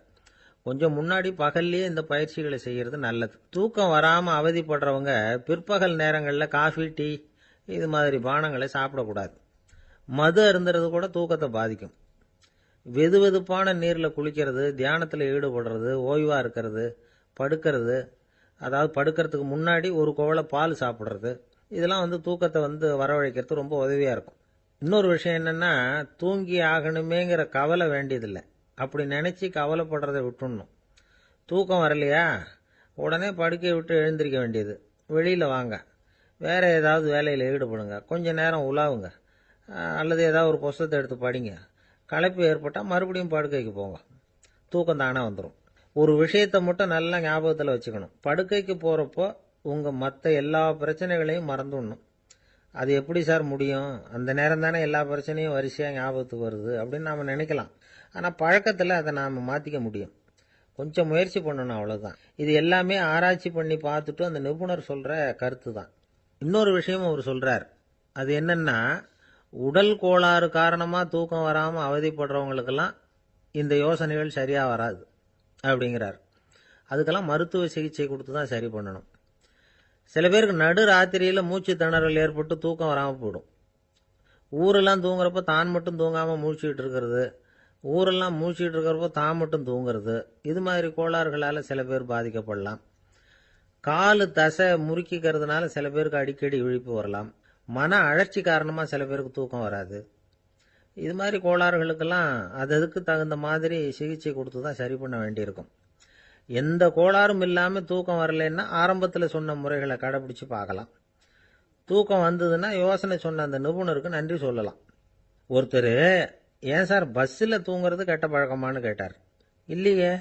கொஞ்சம் முன்னாடி பகல்லையே இந்த பயிற்சிகளை செய்யறது நல்லது. தூக்கம் வராமல் அவதிப்படுறவங்க பிற்பகல் நேரங்களில் காஃபி, டீ இது மாதிரி பானங்களை சாப்பிடக்கூடாது. மது அருந்துறது கூட தூக்கத்தை பாதிக்கும். வெது வெதுப்பான நீரில் குளிக்கிறது, தியானத்தில் ஈடுபடுறது, ஓய்வாக இருக்கிறது, படுக்கிறது, அதாவது படுக்கிறதுக்கு முன்னாடி ஒரு குவளை பால் சாப்பிட்றது, இதெல்லாம் தூக்கத்தை வரவழைக்கிறது ரொம்ப உதவியாக இருக்கும். இன்னொரு விஷயம் என்னன்னா, தூங்கி ஆகணுமேங்கிற கவலை வேண்டியதில்லை. அப்படி நினைச்சு கவலைப்படுறதை விட்டுடணும். தூக்கம் வரலையா, உடனே படுக்கையை விட்டு எழுந்திருக்க வேண்டியது. வெளியில் வாங்க, வேற ஏதாவது வேலையில் ஈடுபடுங்க, கொஞ்ச நேரம் உலாவுங்க, அல்லது ஏதாவது ஒரு புஸ்தகத்தை எடுத்து படிங்க. களைப்பு ஏற்பட்டால் மறுபடியும் படுக்கைக்கு போங்க, தூக்கம் தானே வந்துடும். ஒரு விஷயத்தை மட்டும் நல்லா ஞாபகத்தில் வச்சுக்கணும், படுக்கைக்கு போகிறப்போ உங்கள் மற்ற எல்லா பிரச்சனைகளையும் மறந்துடணும். அது எப்படி சார் முடியும்? அந்த நேரம் தானே எல்லா பிரச்சனையும் வரிசையாக ஞாபகத்துக்கு வருது அப்படின்னு நாம் நினைக்கலாம். ஆனால் பழக்கத்தில் அதை நாம் மாற்றிக்க முடியும். கொஞ்சம் முயற்சி பண்ணணும், அவ்வளோதான். இது எல்லாமே ஆராய்ச்சி பண்ணி பார்த்துட்டு அந்த நிபுணர் சொல்கிற கருத்து தான். இன்னொரு விஷயமும் அவர் சொல்கிறார். அது என்னன்னா, உடல் கோளாறு காரணமாக தூக்கம் வராமல் அவதிப்படுறவங்களுக்கெல்லாம் இந்த யோசனைகள் சரியாக வராது அப்படிங்கிறார். அதுக்கெல்லாம் மருத்துவ சிகிச்சை கொடுத்து தான் சரி பண்ணணும். சில பேருக்கு நடு ராத்திரியில் மூச்சு திணறல் ஏற்பட்டு தூக்கம் வராமல் போயிடும். ஊரெல்லாம் தூங்குறப்ப தான் மட்டும் தூங்காமல் மூழ்கிட்டு இருக்கிறது, ஊரெல்லாம் மூழ்கிட்டு இருக்கிறப்போ தான் மட்டும் தூங்குறது, இது மாதிரி கோளாறுகளால் சில பேர் பாதிக்கப்படலாம். காலு தசை முறுக்கிக்கிறதுனால சில பேருக்கு அடிக்கடி இழிப்பு வரலாம். மன அழற்சி காரணமாக சில பேருக்கு தூக்கம் வராது. இது மாதிரி கோளாறுகளுக்கெல்லாம் அதுக்கு தகுந்த மாதிரி சிகிச்சை கொடுத்து தான் சரி பண்ண வேண்டியிருக்கும். எந்த கோளாறும் இல்லாமல் தூக்கம் வரலைன்னா ஆரம்பத்தில் சொன்ன முறைகளை கடைபிடிச்சு பார்க்கலாம். தூக்கம் வந்ததுன்னா யோசனை சொன்ன அந்த நிபுணருக்கு நன்றி சொல்லலாம். ஒருத்தர், ஏன் சார் பஸ்ஸில் தூங்குறது கெட்ட பழக்கமானு கேட்டார். இல்லையே,